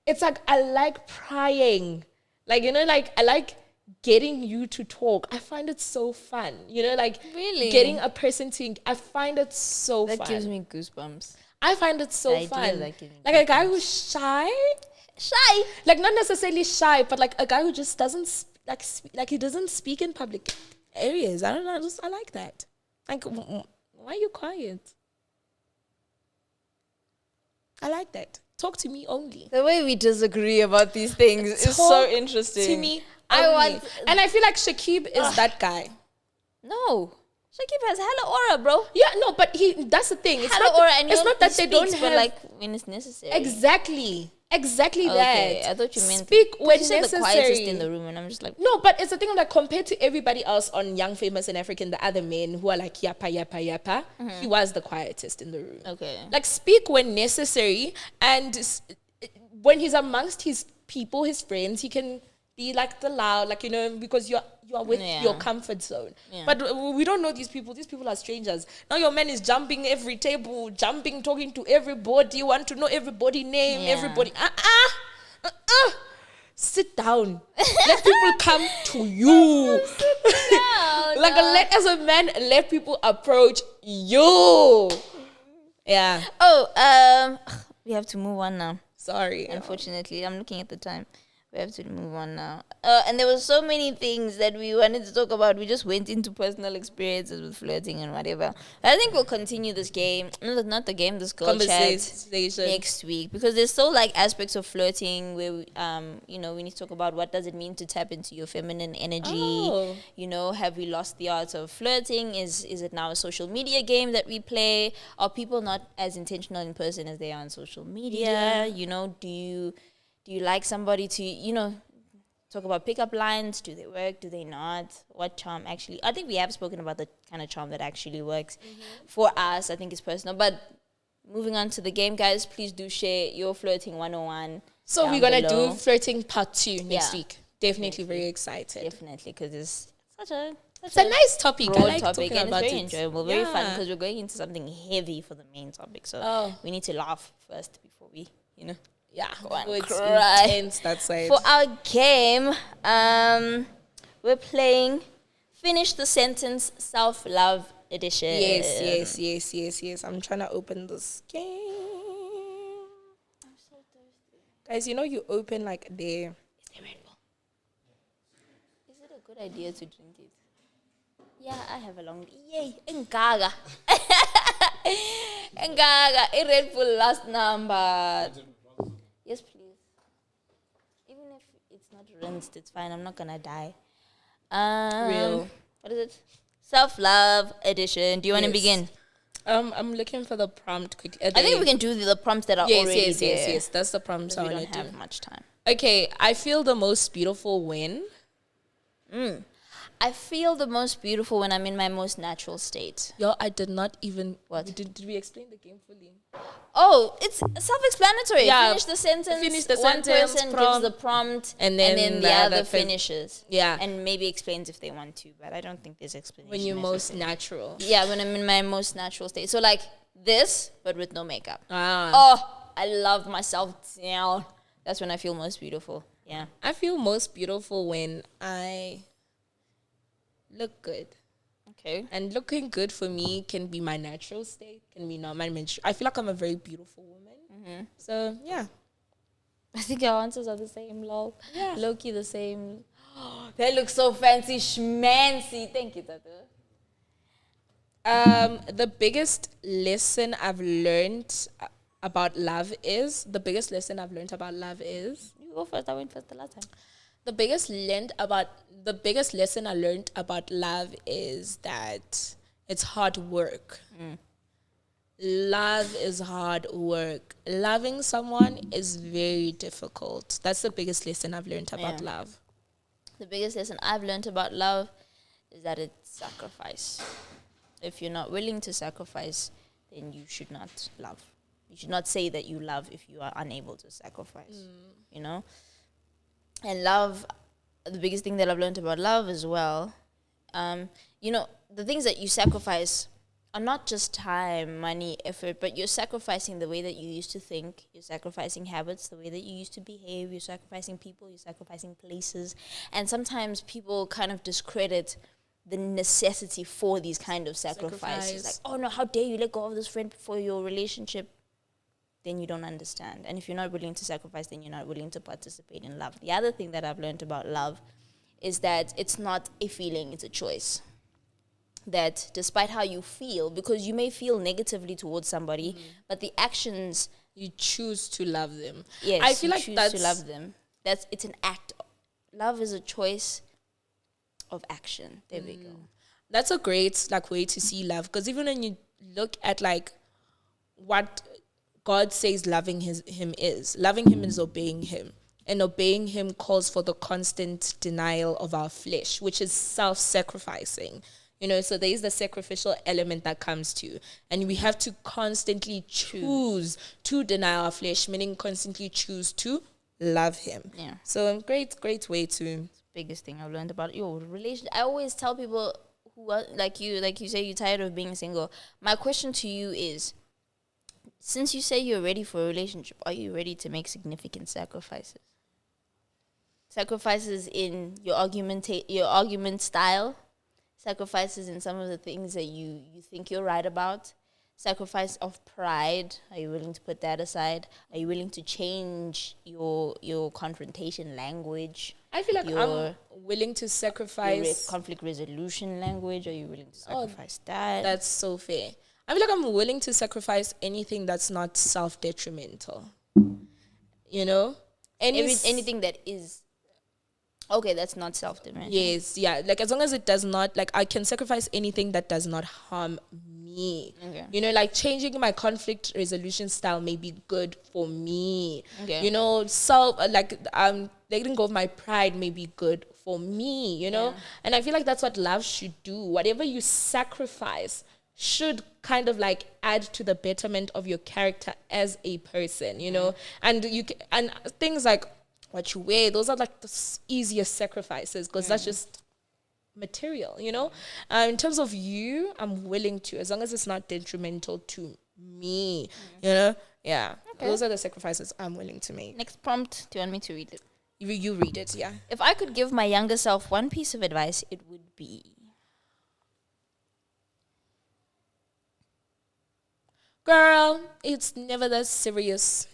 It's like, I like prying. Like, like I like getting you to talk. I find it so fun. Like really getting a person to, I find it so fun. That gives me goosebumps. I find it so fun. Like a guy who's shy, like not necessarily shy, but like a guy who just doesn't he doesn't speak in public. Aries, I don't know, I like that. Like, why are you quiet? I like that. Talk to me only. The way we disagree about these things is so interesting. To me only. And I feel like Shakib is that guy. No. Shakib has hella aura, bro. Yeah, no, but that's the thing. It's hella not, aura, and it's not that they don't but have... like when it's necessary. Exactly Okay, that. I thought you meant speak when you said necessary. the quietest in the room, and I'm just like, no, but it's the thing of like compared to everybody else on Young, Famous and African, the other men who are like yappa, he was the quietest in the room. okay, Like speak when necessary, and when he's amongst his people, his friends, he can be like the loud, like, you know, because you are with your comfort zone. Yeah. But we don't know these people. These people are strangers. Now your man is jumping every table, talking to everybody. You want to know everybody name, everybody. Sit down. Let people come to you. Like as a man, let people approach you. Yeah. Oh, we have to move on now. Sorry. Unfortunately, I'm looking at the time. We have to move on now. And there were so many things that we wanted to talk about. We just went into personal experiences with flirting and whatever. I think we'll continue this game. No, not the game, this girl chat next week. Because there's still like aspects of flirting where, we need to talk about what does it mean to tap into your feminine energy. Oh. You know, have we lost the art of flirting? Is it now a social media game that we play? Are people not as intentional in person as they are on social media? Yeah. You know, do you like somebody to, talk about pickup lines? Do they work? Do they not? What charm actually? I think we have spoken about the kind of charm that actually works for us. I think it's personal. But moving on to the game, guys, please do share your flirting 101. So we're going to do flirting part 2 next week. Definitely very excited. Definitely, because it's a nice topic. I like topic, talking and about it's very it. enjoyable, very fun, because we're going into something heavy for the main topic. So we need to laugh first before we, Yeah, it's intense that side. For our game, we're playing Finish the Sentence Self-Love Edition. Yes. I'm trying to open this game. I'm so thirsty. Guys, you open like there. Is there Red Bull? Is it a good idea to drink it? Yeah, I have a long... Yay! Ngaga. A Red Bull last number. Yes, please. Even if it's not rinsed, it's fine. I'm not gonna die. Real. What is it? Self-love edition. Do you want to begin? I'm looking for the prompt quickly. I think we can do the prompts that are already there. Yes. That's the prompts I want to do. We don't have much time. Okay, I feel the most beautiful when... I feel the most beautiful when I'm in my most natural state. Yo, I did not even... What? Did we explain the game fully? Oh, it's self-explanatory. Yeah. Finish the sentence. One person gives the prompt, and then the other finishes. Yeah. And maybe explains if they want to, but I don't think there's explanation. When you're most natural. Yeah, when I'm in my most natural state. So like this, but with no makeup. Oh, I love myself down. That's when I feel most beautiful. Yeah. I feel most beautiful when I... look good. Okay. And looking good for me can be my natural state, can be not my menstrual. I feel like I'm a very beautiful woman. Mm-hmm. So, yeah. I think our answers are the same, lol. Yeah. Low-key the same. They look so fancy, schmancy. Thank you, Thato. The biggest lesson I've learned about love is... You go first. I went first the last time. The biggest lesson I learned about love is that it's hard work. Love is hard work. Loving someone is very difficult. That's the biggest lesson I've learned about love. The biggest lesson I've learned about love is that it's sacrifice. If you're not willing to sacrifice, then you should not love. You should not say that you love if you are unable to sacrifice. And love, the biggest thing that I've learned about love as well, the things that you sacrifice are not just time, money, effort, but you're sacrificing the way that you used to think. You're sacrificing habits, the way that you used to behave. You're sacrificing people. You're sacrificing places. And sometimes people kind of discredit the necessity for these kind of sacrifices. Like, oh no, how dare you let go of this friend for your relationship? Then you don't understand. And if you're not willing to sacrifice, then you're not willing to participate in love. The other thing that I've learned about love is that it's not a feeling, it's a choice. That despite how you feel, because you may feel negatively towards somebody, but the actions, you choose to love them. yes, I feel you like choose that's to love them. It's an act. Love is a choice of action. There we go. that's a great like way to see love, because even when you look at like what God says loving him is obeying him, and obeying him calls for the constant denial of our flesh, which is self-sacrificing. So there is the sacrificial element that comes to, and we have to constantly choose to deny our flesh, meaning constantly choose to love him. Yeah. So great way to. Biggest thing I've learned about your relation. I always tell people who are like you say you're tired of being single. My question to you is, since you say you're ready for a relationship, are you ready to make significant sacrifices? Sacrifices in your argument style, sacrifices in some of the things that you think you're right about, sacrifice of pride. Are you willing to put that aside? Are you willing to change your confrontation language? I feel like I'm willing to sacrifice conflict resolution language. Are you willing to sacrifice that? That's so fair. I feel like I'm willing to sacrifice anything that's not self-detrimental. Anything that is okay, that's not self-detrimental. Yes, yeah. Like as long as it does not, like I can sacrifice anything that does not harm me. Okay. Like changing my conflict resolution style may be good for me. Okay. Letting go of my pride may be good for me. And I feel like that's what love should do. Whatever you sacrifice should kind of like add to the betterment of your character as a person. And and things like what you wear, those are like the easiest sacrifices, because that's just material, in terms of you, I'm willing to, as long as it's not detrimental to me, yeah. Okay. Those are the sacrifices I'm willing to make. Next prompt, do you want me to read it? You read it, yeah. If I could give my younger self one piece of advice, it would be, girl, it's never that serious.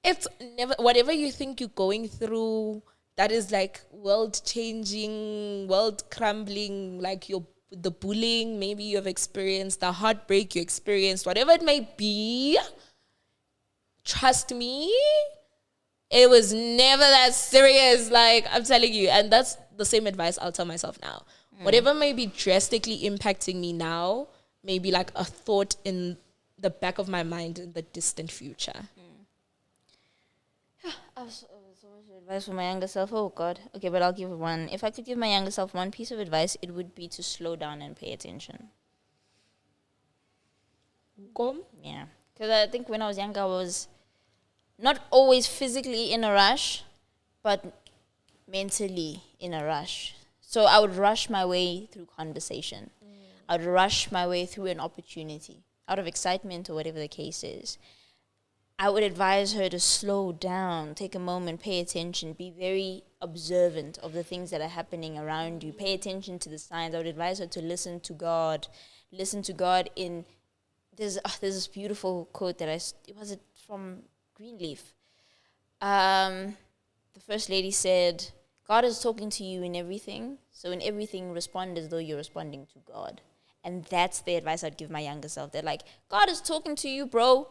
It's never, whatever you think you're going through that is like world changing, world crumbling, like the bullying maybe you've experienced, the heartbreak you experienced, whatever it may be, trust me, it was never that serious. Like I'm telling you, and that's the same advice I'll tell myself now. Whatever may be drastically impacting me now may be like a thought in the back of my mind in the distant future. I have so much advice for my younger self. Oh, God. Okay, but I'll give one. If I could give my younger self one piece of advice, it would be to slow down and pay attention. Come? Yeah. Because I think when I was younger, I was not always physically in a rush, but mentally in a rush. So I would rush my way through conversation. I would rush my way through an opportunity out of excitement or whatever the case is. I would advise her to slow down, take a moment, pay attention, be very observant of the things that are happening around you. Pay attention to the signs. I would advise her to listen to God. Listen to God in... There's this beautiful quote that was it from Greenleaf? The First Lady said, God is talking to you in everything. So in everything, respond as though you're responding to God. And that's the advice I'd give my younger self. They're like, God is talking to you, bro.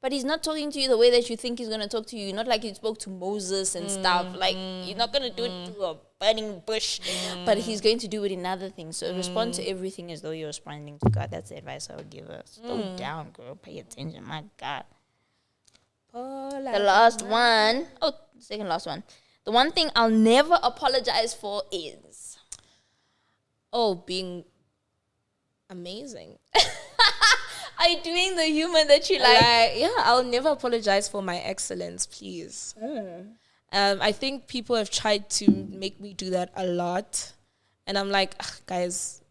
But he's not talking to you the way that you think he's going to talk to you. Not like he spoke to Moses and stuff. Like, he's not going to do it to a burning bush. But he's going to do it in other things. So respond to everything as though you're responding to God. That's the advice I would give her. Slow down, girl. Pay attention. My God. The last one. Oh, second last one. The one thing I'll never apologize for is... being amazing. Are you doing the humor that you like? I'll never apologize for my excellence, please. I think people have tried to make me do that a lot. And I'm like, guys,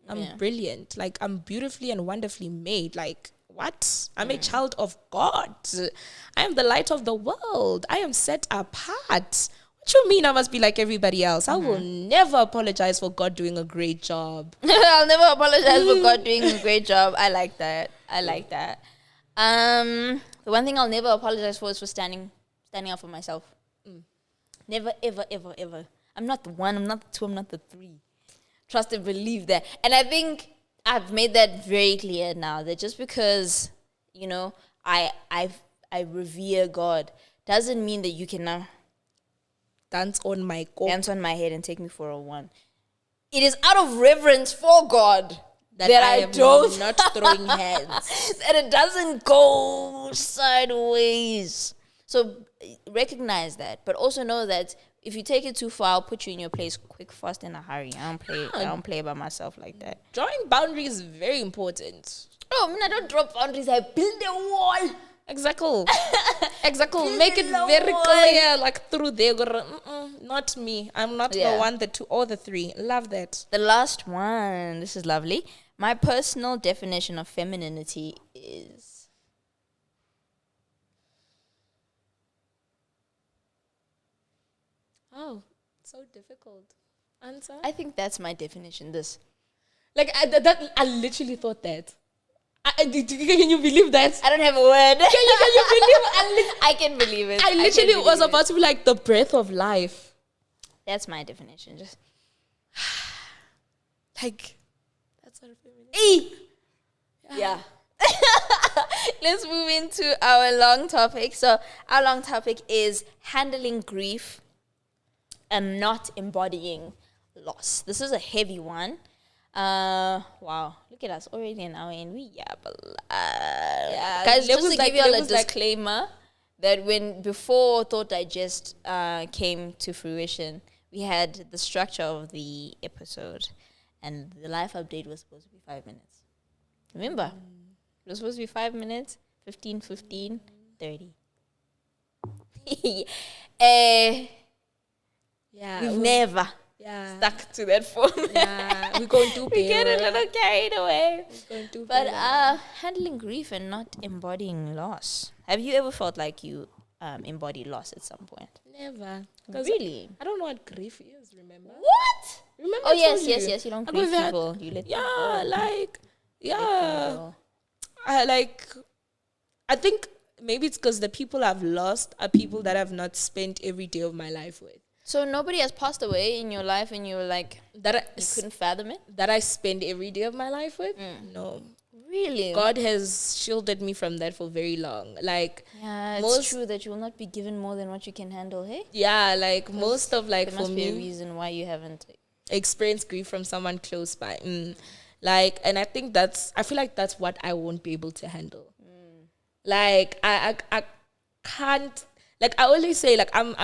I'm brilliant. Like, I'm beautifully and wonderfully made. Like, what? I'm a child of God. I am the light of the world. I am set apart. What you mean I must be like everybody else? I will never apologize for God doing a great job. I'll never apologize for God doing a great job. I like that. The one thing I'll never apologize for is for standing up for myself. Never, ever, ever, ever. I'm not the one, I'm not the two, I'm not the three. Trust and believe that. And I think I've made that very clear now, that just because, you know, I revere God doesn't mean that you can now Dance on my head and take me for a one. It is out of reverence for God that I don't not throwing hands. that it doesn't go sideways. So recognize that, but also know that if you take it too far, I'll put you in your place quick, fast, in a hurry. I don't play by myself like that. Drawing boundaries is very important. Oh, I don't draw boundaries. I build a wall. Exactly. Make it Build a very wall. clear, like through there. Not me. I'm not the one, the two, or the three. Love that. The last one. This is lovely. My personal definition of femininity is... Oh, so difficult. Answer? I think that's my definition. This. Like, I literally thought that. Can you believe that? I don't have a word. Can you believe? I can believe it. I literally was about to be like the breath of life. That's my definition. Just like, that's what a feminine. Yeah. Let's move into our long topic. So our long topic is handling grief and not embodying loss. This is a heavy one. Wow, look at us already an hour in. We yab a lot. Guys, just to give you all a disclaimer that before Thought Digest came to fruition, we had the structure of the episode, and the life update was supposed to be 5 minutes. Remember? It was supposed to be 5 minutes, 15, 30. We've never stuck to that format. We're going to we get a little carried away. But better. handling grief and not embodying loss. Have you ever felt like you embody loss at some point? Never. Really? I don't know what grief is, remember? What? Remember? Oh, yes. You don't grieve people. You let them go. I think maybe it's because the people I've lost are people that I've not spent every day of my life with. So nobody has passed away in your life and you were like, you couldn't fathom it? That I spend every day of my life with? No. Really? God has shielded me from that for very long. Like, yeah, it's true that you will not be given more than what you can handle, hey? Yeah, like most of like there for must me, be a reason why you haven't experienced grief from someone close by. Like, and I feel like that's what I won't be able to handle. Like, I can't. Like, I always say, like, I'm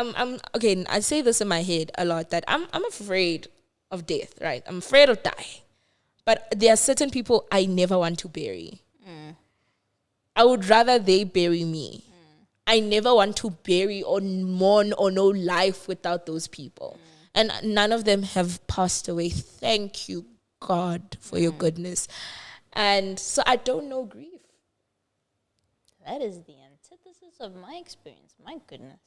okay. I say this in my head a lot that I'm afraid of death, right? I'm afraid of dying. But there are certain people I never want to bury. I would rather they bury me. I never want to bury or mourn or know life without those people. And none of them have passed away. Thank you, God, for your goodness. And so I don't know grief. That is the antithesis of my experience. My goodness.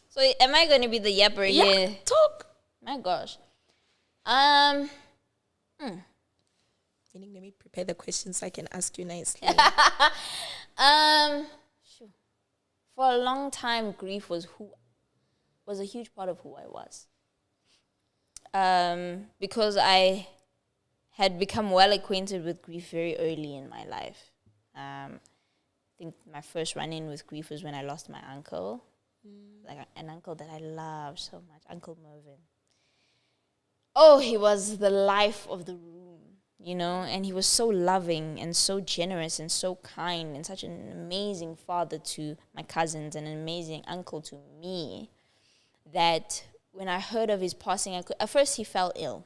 So am I going to be the yapper here? Yeah, talk. My gosh. Let me prepare the questions so I can ask you nicely. For a long time, grief was a huge part of who I was. Because I had become well acquainted with grief very early in my life. I think my first run-in with grief was when I lost my uncle. Like an uncle that I loved so much, Uncle Mervyn. Oh, he was the life of the room, you know, and he was so loving and so generous and so kind and such an amazing father to my cousins and an amazing uncle to me that when I heard of his passing, at first he fell ill.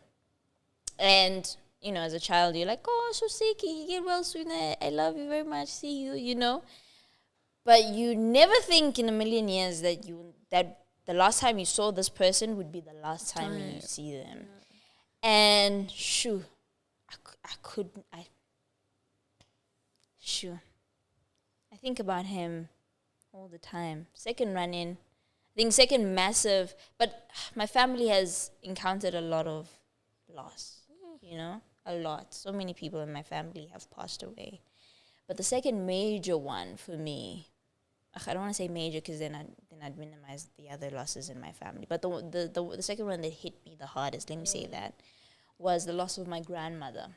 And, you know, as a child, you're like, oh, so sick, he get well soon, I love you very much, see you, you know. But you never think in a million years that the last time you saw this person would be the last time you see them. And I think about him all the time. Second run-in, I think second massive, but my family has encountered a lot of loss, you know, a lot. So many people in my family have passed away. But the second major one for me I don't want to say major because then I'd minimize the other losses in my family. But the second one that hit me the hardest, let me say that, was the loss of my grandmother.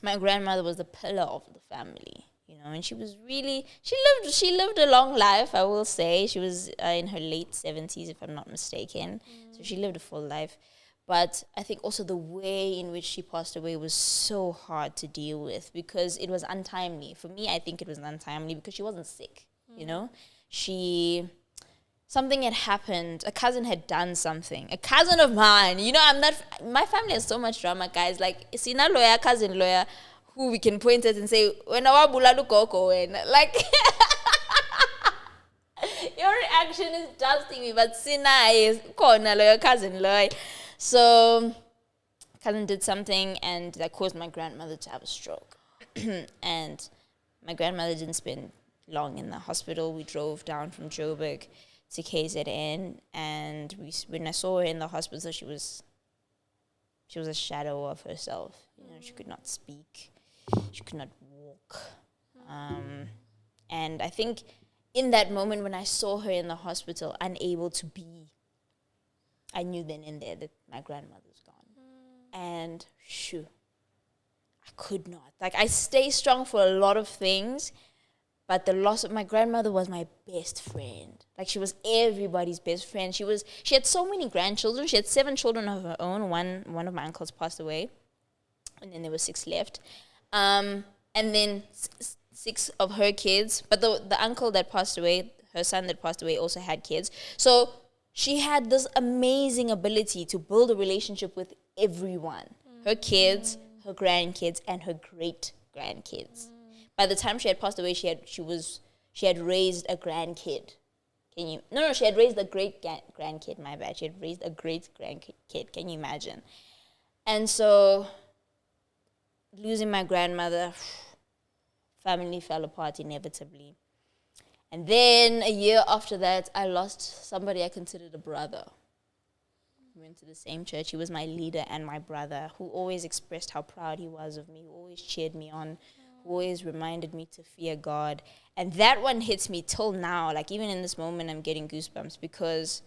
My grandmother was the pillar of the family, and she was really, she lived a long life, I will say. She was in her late 70s, if I'm not mistaken. So she lived a full life. But I think also the way in which she passed away was so hard to deal with because it was untimely. For me, I think it was untimely because she wasn't sick, something had happened. A cousin had done something. A cousin of mine. My family has so much drama, guys. Like, sina lawyer, cousin lawyer, who we can point at and say, when our buladu koko, like, your reaction is dusting me, but sina is corner lawyer, cousin lawyer. So, cousin did something, and that caused my grandmother to have a stroke. And my grandmother didn't spend long in the hospital. We drove down from Joburg to KZN, and when I saw her in the hospital, she was a shadow of herself. She could not speak, she could not walk, and I think in that moment when I saw her in the hospital, unable to be, I knew then and there that my grandmother's gone, and I could not. Like, I stay strong for a lot of things. But the loss of my grandmother was my best friend. Like, she was everybody's best friend. She had so many grandchildren. She had 7 children of her own. One of my uncles passed away, and then there were 6 left. And then 6 of her kids. But the uncle that passed away, her son that passed away, also had kids. So she had this amazing ability to build a relationship with everyone. Her kids, her grandkids, and her great grandkids. By the time she had passed away, she had raised a grandkid. She had raised a great grandkid, my bad. She had raised a great grandkid. Can you imagine? And so, losing my grandmother, family fell apart inevitably. And then a year after that, I lost somebody I considered a brother. We went to the same church. He was my leader and my brother, who always expressed how proud he was of me, who always cheered me on, who always reminded me to fear God. And that one hits me till now. Like, even in this moment, I'm getting goosebumps because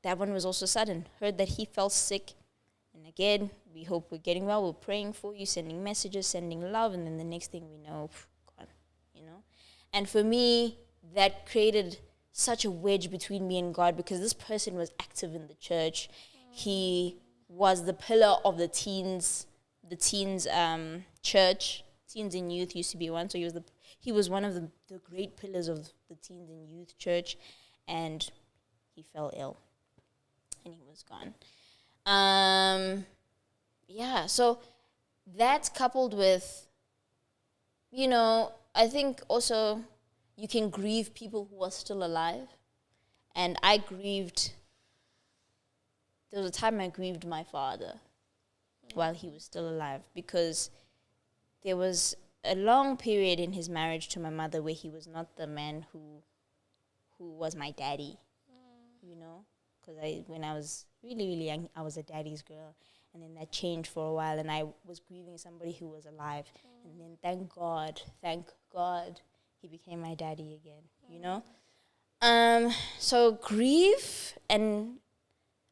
that one was also sudden. Heard that he fell sick. And again, we hope we're getting well. We're praying for you, sending messages, sending love. And then the next thing we know, gone, And for me, that created such a wedge between me and God because this person was active in the church. He was the pillar of the teens church. Teens and youth used to be one, so he was one of the great pillars of the teens and youth church, and he fell ill, and he was gone. So that's coupled with, I think also you can grieve people who are still alive, and there was a time I grieved my father while he was still alive because there was a long period in his marriage to my mother where he was not the man who was my daddy, because when I was really, really young, I was a daddy's girl, and then that changed for a while, and I was grieving somebody who was alive, and then thank God, he became my daddy again, So grief, and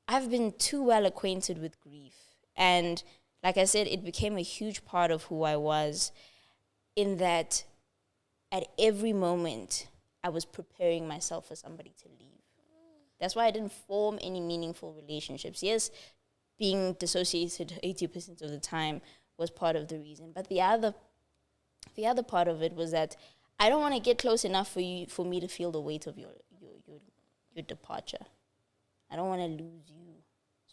I've been too well acquainted with grief, and like I said, it became a huge part of who I was, in that at every moment I was preparing myself for somebody to leave. That's why I didn't form any meaningful relationships. Yes, being dissociated 80% of the time was part of the reason, but the other part of it was that I don't want to get close enough for me to feel the weight of your departure. I don't want to lose you.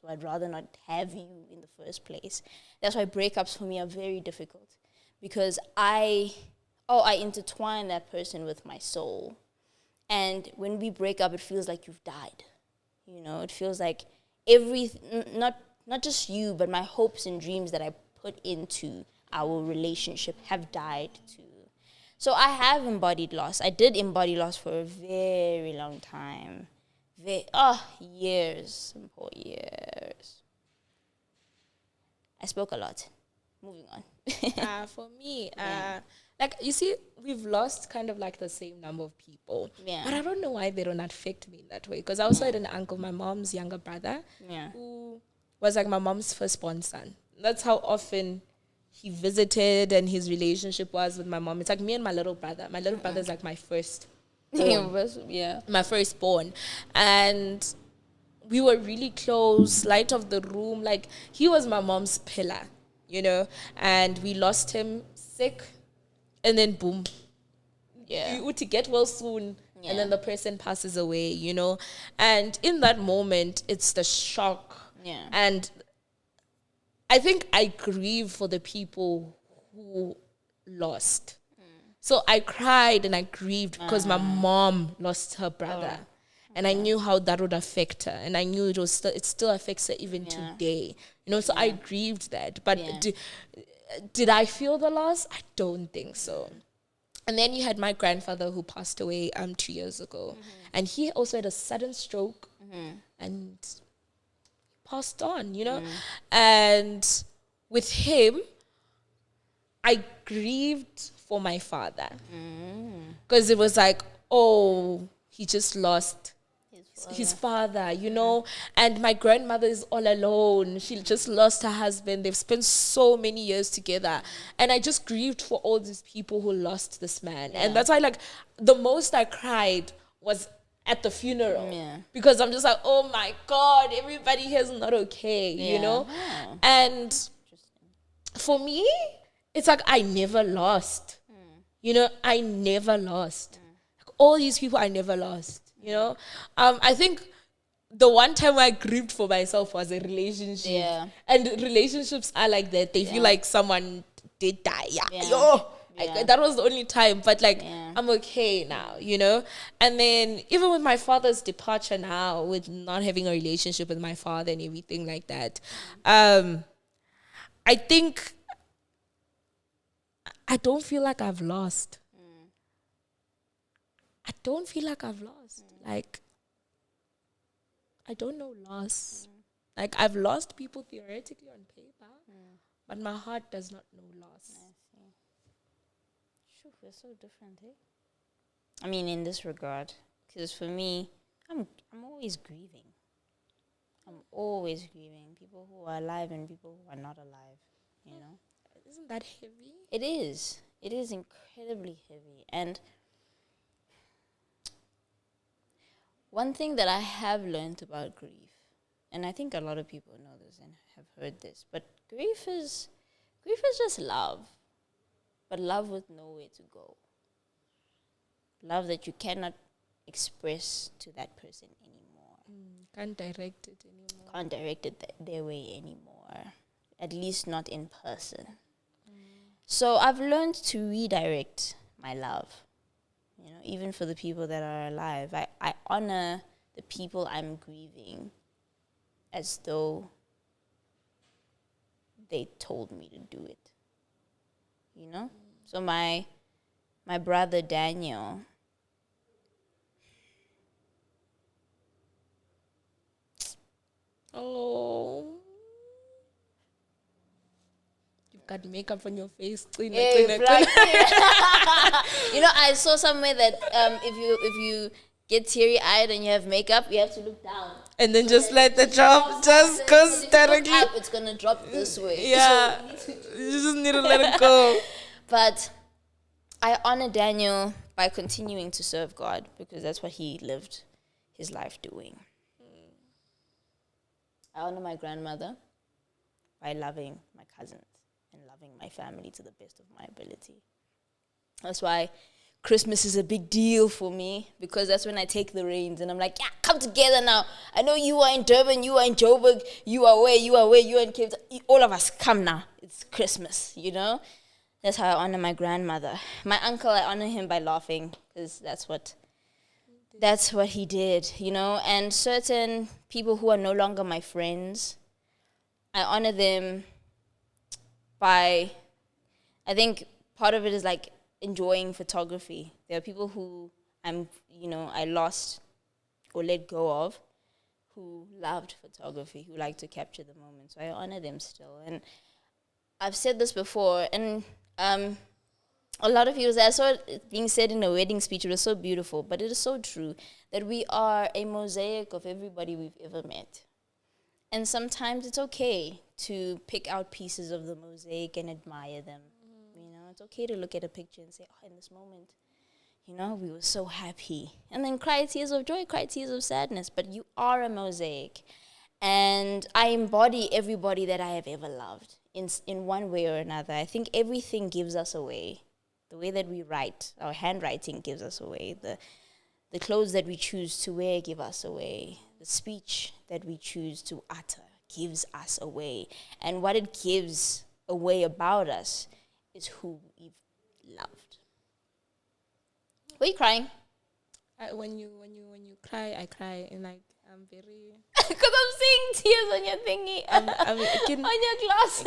So I'd rather not have you in the first place. That's why breakups for me are very difficult. Because I intertwine that person with my soul. And when we break up, it feels like you've died. It feels like not just you, but my hopes and dreams that I put into our relationship have died too. So I have embodied loss. I did embody loss for a very long time. Years. Simple years. I spoke a lot. Moving on. For me, like you see, we've lost kind of like the same number of people. Yeah. But I don't know why they don't affect me in that way. Because I also had an uncle, my mom's younger brother, who was like my mom's firstborn son. That's how often he visited and his relationship was with my mom. It's like me and my little brother. My little brother is like my first. My firstborn. And we were really close, light of the room. Like, he was my mom's pillar, you know? And we lost him sick, and then boom. You to get well soon, and then the person passes away, you know? And in that moment, it's the shock. Yeah. And I think I grieve for the people who lost. So I cried and I grieved because my mom lost her brother. And I knew how that would affect her. And I knew it still affects her even today. You know, so I grieved that. But did I feel the loss? I don't think so. And then you had my grandfather who passed away 2 years ago. And he also had a sudden stroke and passed on, you know. And with him, I grieved for my father. Because it was like, oh, he just lost his father, you know. And my grandmother is all alone. She just lost her husband. They've spent so many years together. And I just grieved for all these people who lost this man. And that's why, like, the most I cried was at the funeral. Because I'm just like, oh my God, everybody here is not okay, you know. And for me, it's like I never lost. You know, I never lost. Like, all these people I never lost. You know, I think the one time I grieved for myself was a relationship. Yeah. And relationships are like that. They feel like someone did die. That was the only time. But like, I'm okay now, you know? And then even with my father's departure now, with not having a relationship with my father and everything like that, I think I don't feel like I've lost. I don't feel like I've lost. Like, I don't know loss. Like, I've lost people theoretically on paper, but my heart does not know loss. I see. Sure, we're so different, eh? I mean, in this regard, because for me, I'm always grieving. I'm always grieving people who are alive and people who are not alive. You know, isn't that heavy? It is. It is incredibly heavy. And one thing that I have learned about grief, and I think a lot of people know this and have heard this, but grief is just love, but love with nowhere to go. Love that you cannot express to that person anymore. Can't direct it anymore. Can't direct it their way anymore, at least not in person. So I've learned to redirect my love. You know, even for the people that are alive, I honor the people I'm grieving as though they told me to do it. You know? So my brother Daniel, oh, you've got makeup on your face. You know, I saw somewhere that if you get teary-eyed and you have makeup, you have to look down. And then just let the drop just goes directly up, it's going to drop this way. Yeah. So you just need to let it go. But I honor Daniel by continuing to serve God because that's what he lived his life doing. I honor my grandmother by loving my cousins and loving my family to the best of my ability. That's why Christmas is a big deal for me because that's when I take the reins and I'm like, yeah, come together now. I know you are in Durban, you are in Joburg, you are where, you are in Cape Town. All of us, come now. It's Christmas, you know? That's how I honor my grandmother. My uncle, I honor him by laughing because that's what he did, you know? And certain people who are no longer my friends, I honor them by, I think part of it is like enjoying photography. There are people who I lost or let go of who loved photography, who like to capture the moment. So I honor them still. And I've said this before, and a lot of people, I saw it being said in a wedding speech. It was so beautiful, but it is so true that we are a mosaic of everybody we've ever met. And sometimes it's okay to pick out pieces of the mosaic and admire them. You know, it's okay to look at a picture and say, oh, in this moment, you know, we were so happy. And then cry tears of joy, cry tears of sadness. But you are a mosaic. And I embody everybody that I have ever loved in one way or another. I think everything gives us away. The way that we write, our handwriting gives us away. The clothes that we choose to wear give us away. The speech that we choose to utter gives us away. And what it gives away about us is who we've loved. Were you crying? When you cry, I cry, and like I'm very. Because I'm seeing tears on your thingy. On your glasses.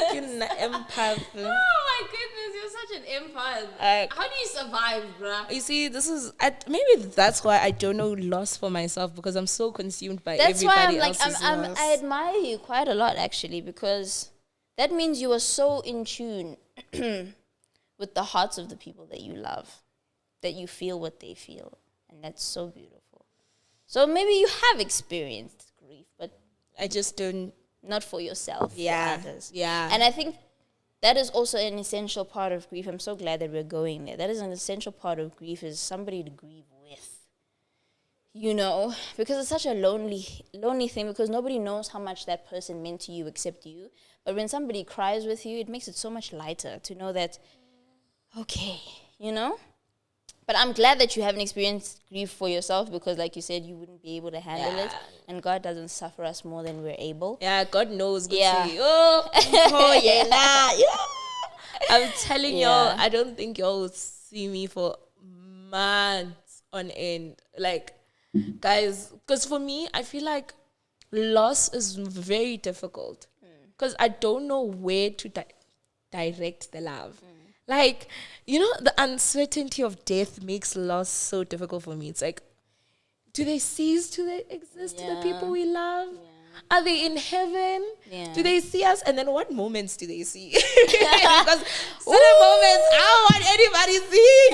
Empath. Oh my goodness, you're such an empath. How do you survive, bruh? You see, this is maybe that's why I don't know loss for myself, because I'm so consumed by that's everybody why else's loss. I admire you quite a lot, actually, because that means you are so in tune with the hearts of the people that you love, that you feel what they feel, and that's so beautiful. So maybe you have experienced grief, but I just don't. Not for yourself, yeah, for others. Yeah. And I think that is also an essential part of grief. I'm so glad that we're going there. That is an essential part of grief, is somebody to grieve with. You know, because it's such a lonely thing, because nobody knows how much that person meant to you except you. But when somebody cries with you, it makes it so much lighter to know that, okay, you know? But I'm glad that you haven't experienced grief for yourself, because like you said, you wouldn't be able to handle it. And God doesn't suffer us more than we're able. Yeah, God knows. Yeah. Oh, yeah, nah. Yeah. I'm telling y'all, I don't think y'all will see me for months on end. Like, guys, because for me, I feel like loss is very difficult. Because I don't know where to direct the love. Like, you know, the uncertainty of death makes loss so difficult for me. It's like, do they cease to exist to the people we love? Yeah. Are they in heaven? Yeah. Do they see us? And then what moments do they see? Because certain moments, I don't want anybody seeing.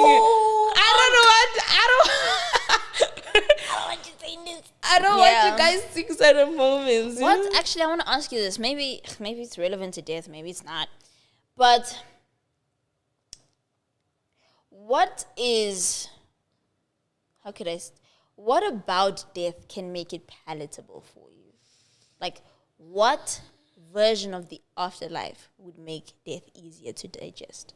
I don't want you saying this. I don't want you guys seeing certain moments. What? Actually, I want to ask you this. Maybe it's relevant to death. Maybe it's not. But what about death can make it palatable for you? Like, what version of the afterlife would make death easier to digest?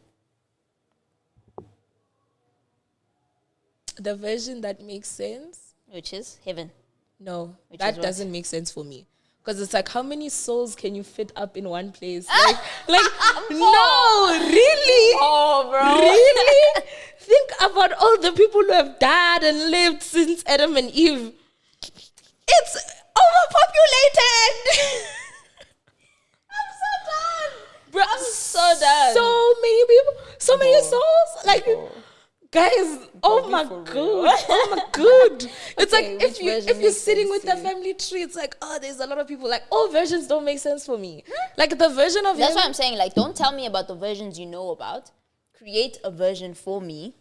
The version that makes sense? Which is heaven. No, Which that doesn't make sense for me. Because it's like, how many souls can you fit up in one place? Like no, really? Oh, bro. Really? Think about all the people who have died and lived since Adam and Eve. It's overpopulated. I'm so done. Bro, I'm so done. So many people, so many souls. Like, guys, oh my god. Oh my god. It's like, if you're sitting with the family tree, it's like, oh, there's a lot of people. Like, all versions don't make sense for me. Like, the version of That's why I'm saying, like, don't tell me about the versions you know about. Create a version for me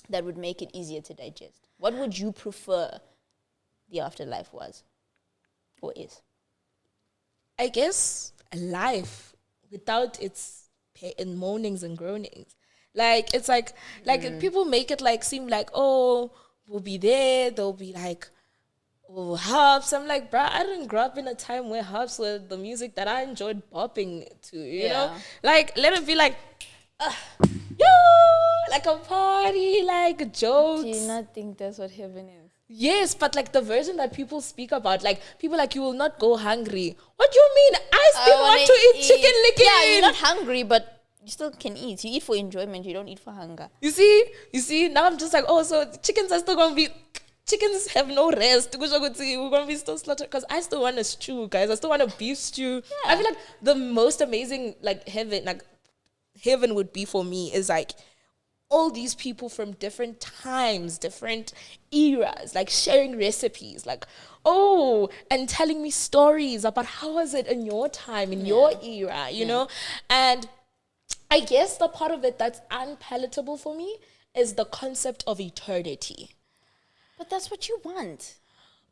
that would make it easier to digest. What would you prefer the afterlife was or is? I guess a life without its moanings and groanings. Like, it's like people make it like seem like, oh, we'll be there. They'll be like, oh, harps. I'm like, bruh, I didn't grow up in a time where harps were the music that I enjoyed bopping to, you know? Like, let it be like, yo, like a party, like jokes. Do you not think that's what heaven is? Yes, but like the version that people speak about, like people like, you will not go hungry. What do you mean? I still want to eat chicken licking. Yeah, you're not hungry, but you still can eat. You eat for enjoyment. You don't eat for hunger. You see. Now I'm just like, oh, so chickens are still gonna be. Chickens have no rest. We're gonna be still slaughtered, because I still want a stew, guys. I still want a beef stew. Yeah. I feel like the most amazing, like heaven would be for me is like all these people from different times, different eras, like sharing recipes, like, oh, and telling me stories about how was it in your time, in your era, you know? And I guess the part of it that's unpalatable for me is the concept of eternity. But that's what you want.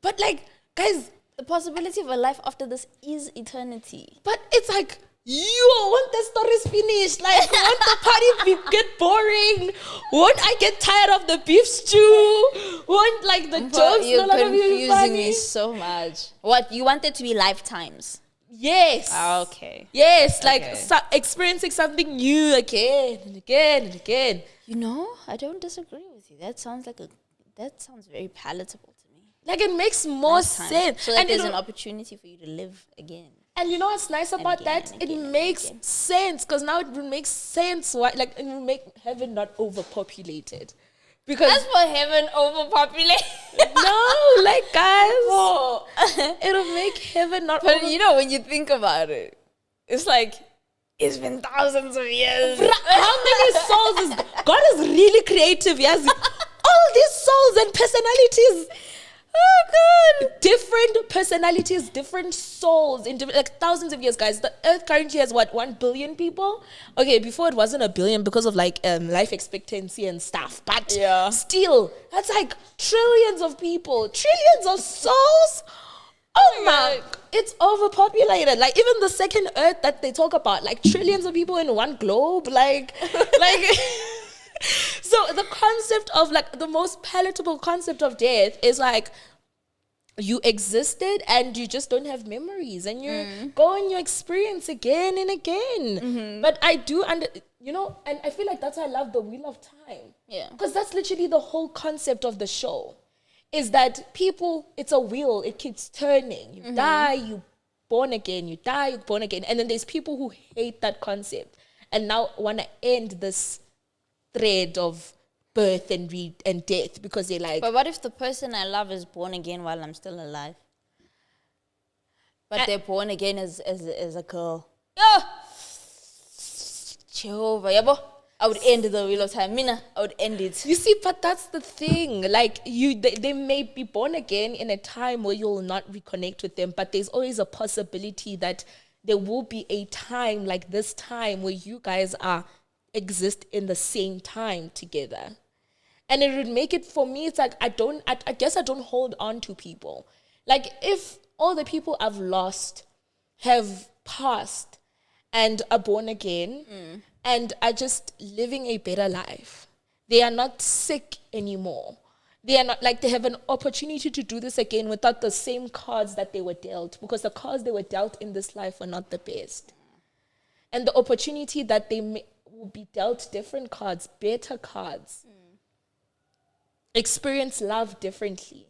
But like, guys, the possibility of a life after this is eternity. But it's like, want the stories finished? Like, won't the party get boring? Won't I get tired of the beef stew? Won't like the jokes You're no longer be confusing funny? me so much. What, you want it to be lifetimes? Yes. Okay. Yes, like experiencing something new again and again and again. You know, I don't disagree with you. That sounds very palatable to me. Like, it makes more sense. So that there's an opportunity for you to live again. And you know what's nice about that? It makes sense, because now it will make sense why, like, it will make heaven not overpopulated. Because as for heaven overpopulated. No, like, guys, it'll make heaven not. But you know, when you think about it, it's like, it's been thousands of years. How many souls is God is really creative? Yes, all these souls and personalities. Oh God! Different personalities, different souls, in like thousands of years, guys. The Earth currently has what, 1 billion people? Okay, before it wasn't a billion because of like life expectancy and stuff. But still, that's like trillions of people, trillions of souls. Oh my! It's overpopulated. Like, even the second Earth that they talk about, like trillions of people in one globe, like. So the concept of, like, the most palatable concept of death is like, you existed and you just don't have memories, and you go and you experience again and again. But I do and I feel like that's why I love the Wheel of Time. Yeah. Because that's literally the whole concept of the show, is that people, it's a wheel, it keeps turning. You die, you born again, you die, you born again. And then there's people who hate that concept and now want to end this thread of birth and death, because they're like, but what if the person I love is born again while I'm still alive? But they're born again as a girl. Jehovah, yabo. I would end the Wheel of Time. Mina, I would end it. You see, but that's the thing. Like, they may be born again in a time where you'll not reconnect with them, but there's always a possibility that there will be a time like this time where you guys exist in the same time together. And it would make it, for me, it's like, I guess I don't hold on to people. Like, if all the people I've lost have passed and are born again and are just living a better life, they are not sick anymore. They are not, like, they have an opportunity to do this again without the same cards that they were dealt, because the cards they were dealt in this life are not the best. And the opportunity that they will be dealt different cards, better cards, experience love differently.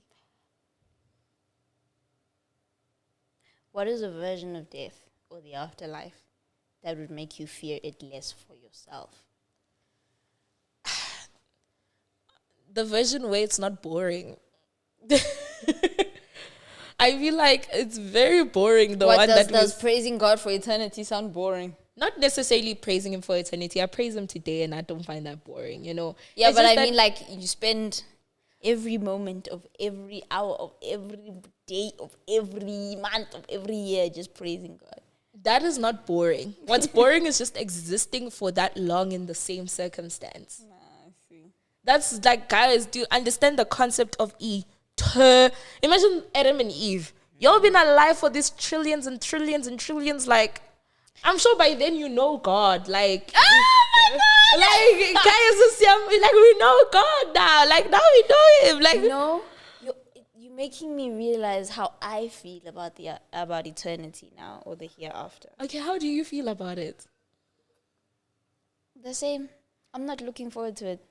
What is a version of death or the afterlife that would make you fear it less for yourself? The version where it's not boring. I feel like it's very boring. Does praising God for eternity sound boring? Not necessarily praising him for eternity. I praise him today and I don't find that boring, you know. Yeah, it's but I mean, like, you spend every moment of every hour of every day of every month of every year just praising God. That is not boring. What's boring is just existing for that long in the same circumstance. I see. That's like, guys, do you understand the concept of imagine Adam and Eve. Y'all been alive for these trillions and trillions and trillions. Like, I'm sure by then you know God. Like, oh my God! Like, guys, like, we know God now. Like, now we know him. Like, no, you're making me realize how I feel about eternity now, or the hereafter. Okay, how do you feel about it? The same. I'm not looking forward to it.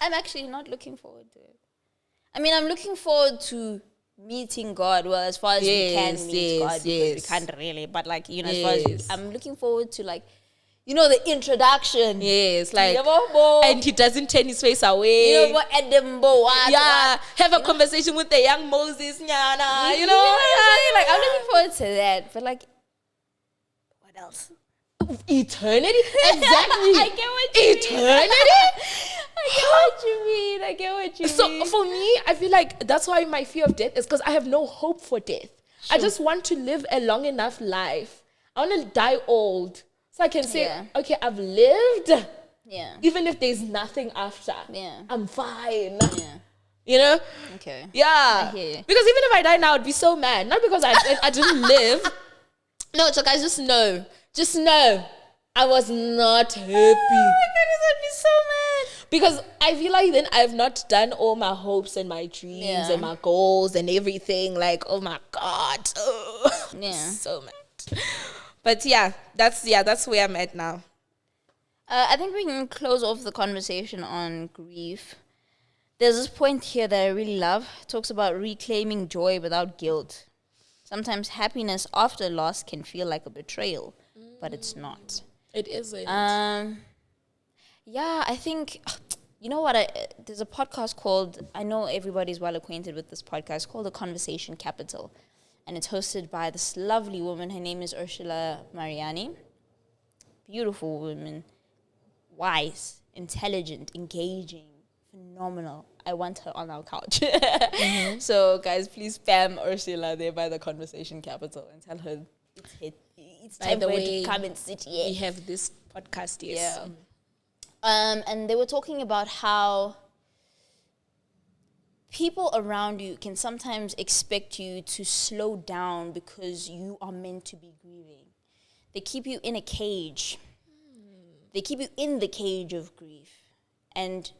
I'm actually not looking forward to it. I mean, I'm looking forward to meeting God. Well, as far as we can meet God, because we can't really. But, like, you know, as far as I'm looking forward to, like, you know, the introduction. Yes, like, and he doesn't turn his face away. You know what, Edinburgh? Have a conversation with the young Moses, nyana. You know, like, I'm looking forward to that. But, like, what else? Eternity? Exactly. I get what you Eternity? I get what you mean. So for me, I feel like that's why my fear of death is because I have no hope for death. I just want to live a long enough life. I want to die old. So I can say, okay, I've lived. Yeah. Even if there's nothing after. Yeah. I'm fine. Yeah. You know? Okay. Yeah. I hear you. Because even if I die now, I'd be so mad. Not because I didn't live. No, so guys, just know. Just know. I was not happy. Oh my goodness, I'd be so mad. Because I feel like then I've not done all my hopes and my dreams and my goals and everything. Like, oh my God. Oh, so mad. But that's where I'm at now. I think we can close off the conversation on grief. There's this point here that I really love. It talks about reclaiming joy without guilt. Sometimes happiness after loss can feel like a betrayal, but it's not. It isn't. Yeah, I think, you know what, there's a podcast called, I know everybody's well acquainted with this podcast, called The Conversation Capital. And it's hosted by this lovely woman. Her name is Ursula Mariani. Beautiful woman. Wise, intelligent, engaging, phenomenal. I want her on our couch. So, guys, please spam Ursula there by The Conversation Capital and tell her it's time for her to come and sit here. We have this podcast, yes. Yeah. And they were talking about how people around you can sometimes expect you to slow down because you are meant to be grieving. They keep you in a cage. They keep you in the cage of grief. And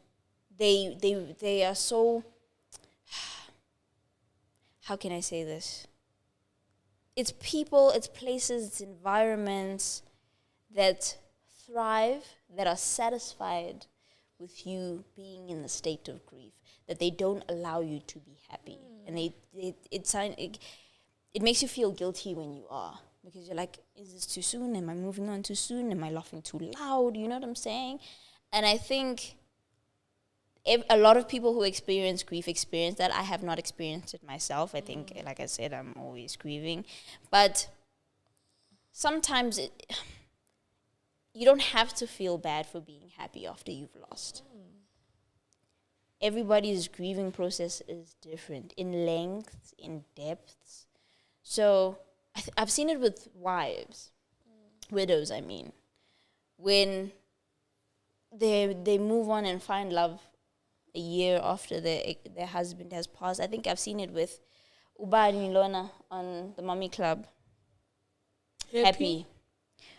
they are so, how can I say this? It's people, it's places, it's environments that thrive, that are satisfied with you being in the state of grief, that they don't allow you to be happy. And it makes you feel guilty when you are, because you're like, is this too soon? Am I moving on too soon? Am I laughing too loud? You know what I'm saying? And I think a lot of people who experience grief experience that. I have not experienced it myself. I think, like I said, I'm always grieving. But sometimes you don't have to feel bad for being happy after you've lost. Everybody's grieving process is different in lengths, in depths. So I've seen it with wives, widows, I mean. When they move on and find love a year after their husband has passed. I think I've seen it with Ubani Lona on the Mommy Club. Happy.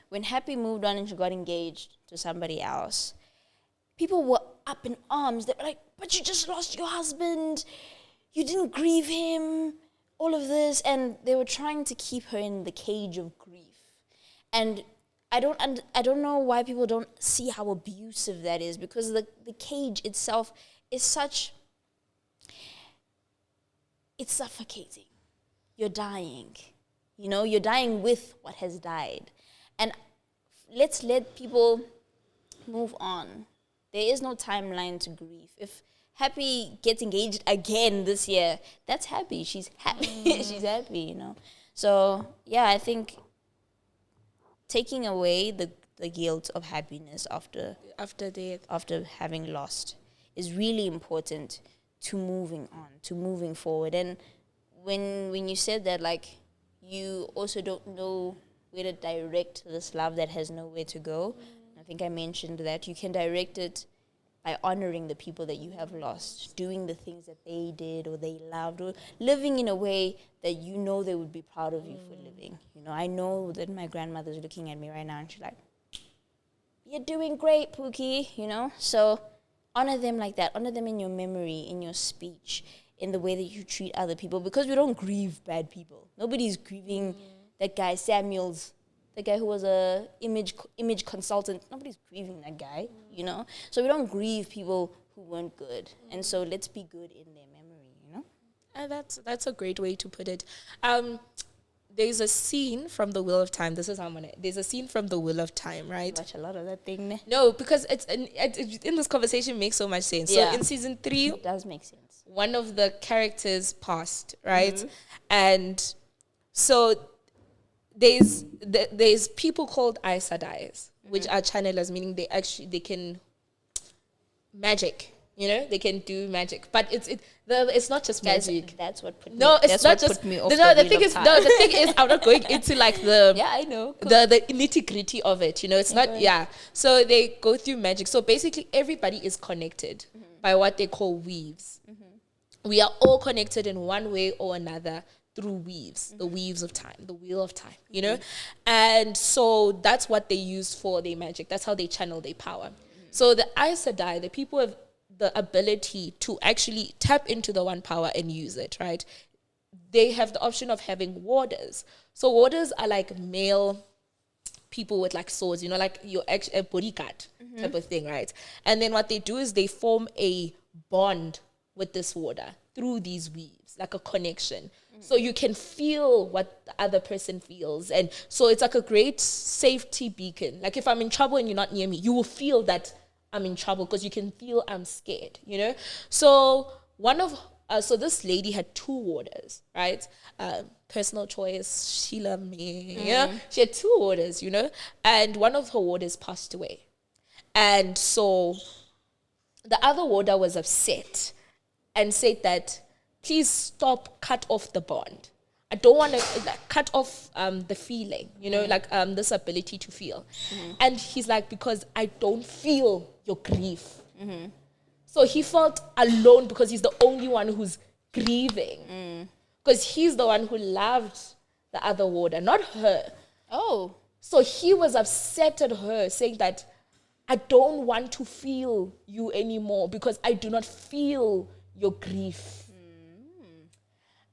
When Happy moved on and she got engaged to somebody else, people were up in arms. They were like, but you just lost your husband. You didn't grieve him. All of this. And they were trying to keep her in the cage of grief. And I don't know why people don't see how abusive that is, because the cage itself is it's suffocating. You're dying. You know, you're dying with what has died. And let's let people move on. There is no timeline to grief. If Happy gets engaged again this year, that's Happy. She's happy. She's happy, you know. So, yeah, I think taking away the guilt of happiness after death, after having lost, is really important to moving on, to moving forward. And when you said that, like, you also don't know where to direct this love that has nowhere to go, I think I mentioned that you can direct it by honoring the people that you have lost, doing the things that they did or they loved, or living in a way that you know they would be proud of you for living. You know, I know that my grandmother's looking at me right now and she's like, you're doing great, Pookie, you know? So honor them like that. Honor them in your memory, in your speech, in the way that you treat other people, because we don't grieve bad people. Nobody's grieving that guy, Samuels, the guy who was a image consultant. Nobody's grieving that guy, you know? So we don't grieve people who weren't good. And so let's be good in their memory, you know? And that's a great way to put it. There's a scene from The Wheel of Time. There's a scene from The Wheel of Time, right? Watch a lot of that thing, ne? No, because it's in this conversation makes so much sense. Yeah. So in season 3, it does make sense. One of the characters passed, right? And so there's people called Aes Sedais, which are channelers, meaning they can magic. You know, they can do magic, but it's not just magic. That's what put me. No, it's that's not what just. put me off No, the the thing wheel is, of no, time. the thing is, I'm not going into like the Yeah, I know. the nitty gritty of it. You know, it's not. Yeah, so they go through magic. So basically, everybody is connected by what they call weaves. We are all connected in one way or another through weaves, the weaves of time, the wheel of time, you know? And so that's what they use for their magic. That's how they channel their power. So the Aes Sedai, the people have the ability to actually tap into the one power and use it, right? They have the option of having warders. So warders are like male people with like swords, you know, like your a bodyguard type of thing, right? And then what they do is they form a bond with this warder through these weaves, like a connection. So you can feel what the other person feels. And so it's like a great safety beacon. Like if I'm in trouble and you're not near me, you will feel that I'm in trouble because you can feel I'm scared, you know? So so this lady had 2 warders, right? Personal choice, she loved me, yeah? She had 2 warders, you know? And one of her warders passed away. And so the other warder was upset and said that, please stop, cut off the bond. I don't want to cut off the feeling, you know, like this ability to feel. And he's like, because I don't feel your grief. So he felt alone because he's the only one who's grieving. Because he's the one who loved the other warder, not her. Oh. So he was upset at her, saying that I don't want to feel you anymore because I do not feel your grief.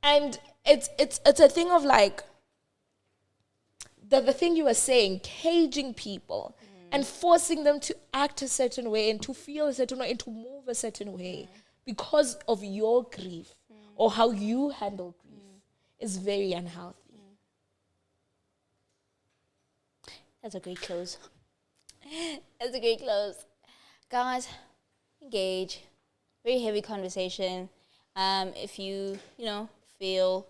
And it's a thing of like the thing you were saying, caging people and forcing them to act a certain way and to feel a certain way and to move a certain way because of your grief or how you handle grief is very unhealthy. That's a great close. That's a great close. Guys, engage. Very heavy conversation. If you feel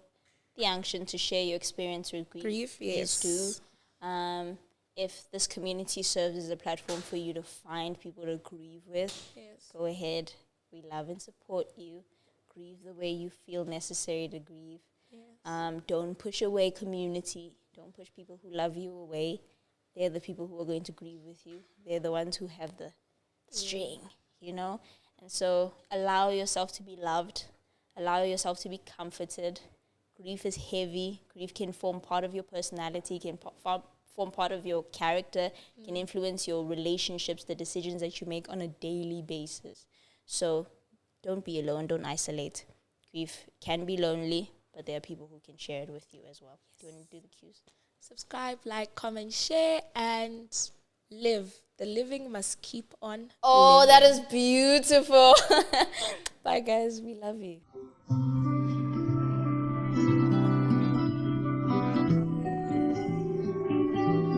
the unction to share your experience with grief, yes. please do. If this community serves as a platform for you to find people to grieve with, go ahead. We love and support you. Grieve the way you feel necessary to grieve. Don't push away community. Don't push people who love you away. They're the people who are going to grieve with you. They're the ones who have the string, you know? And so allow yourself to be loved. Allow yourself to be comforted. Grief is heavy. Grief can form part of your personality, can form part of your character, can influence your relationships, the decisions that you make on a daily basis. So don't be alone. Don't isolate. Grief can be lonely, but there are people who can share it with you as well. Do you want to do the cues? Subscribe, like, comment, share, and live. The living must keep on living. That is beautiful. Bye, guys. We love you.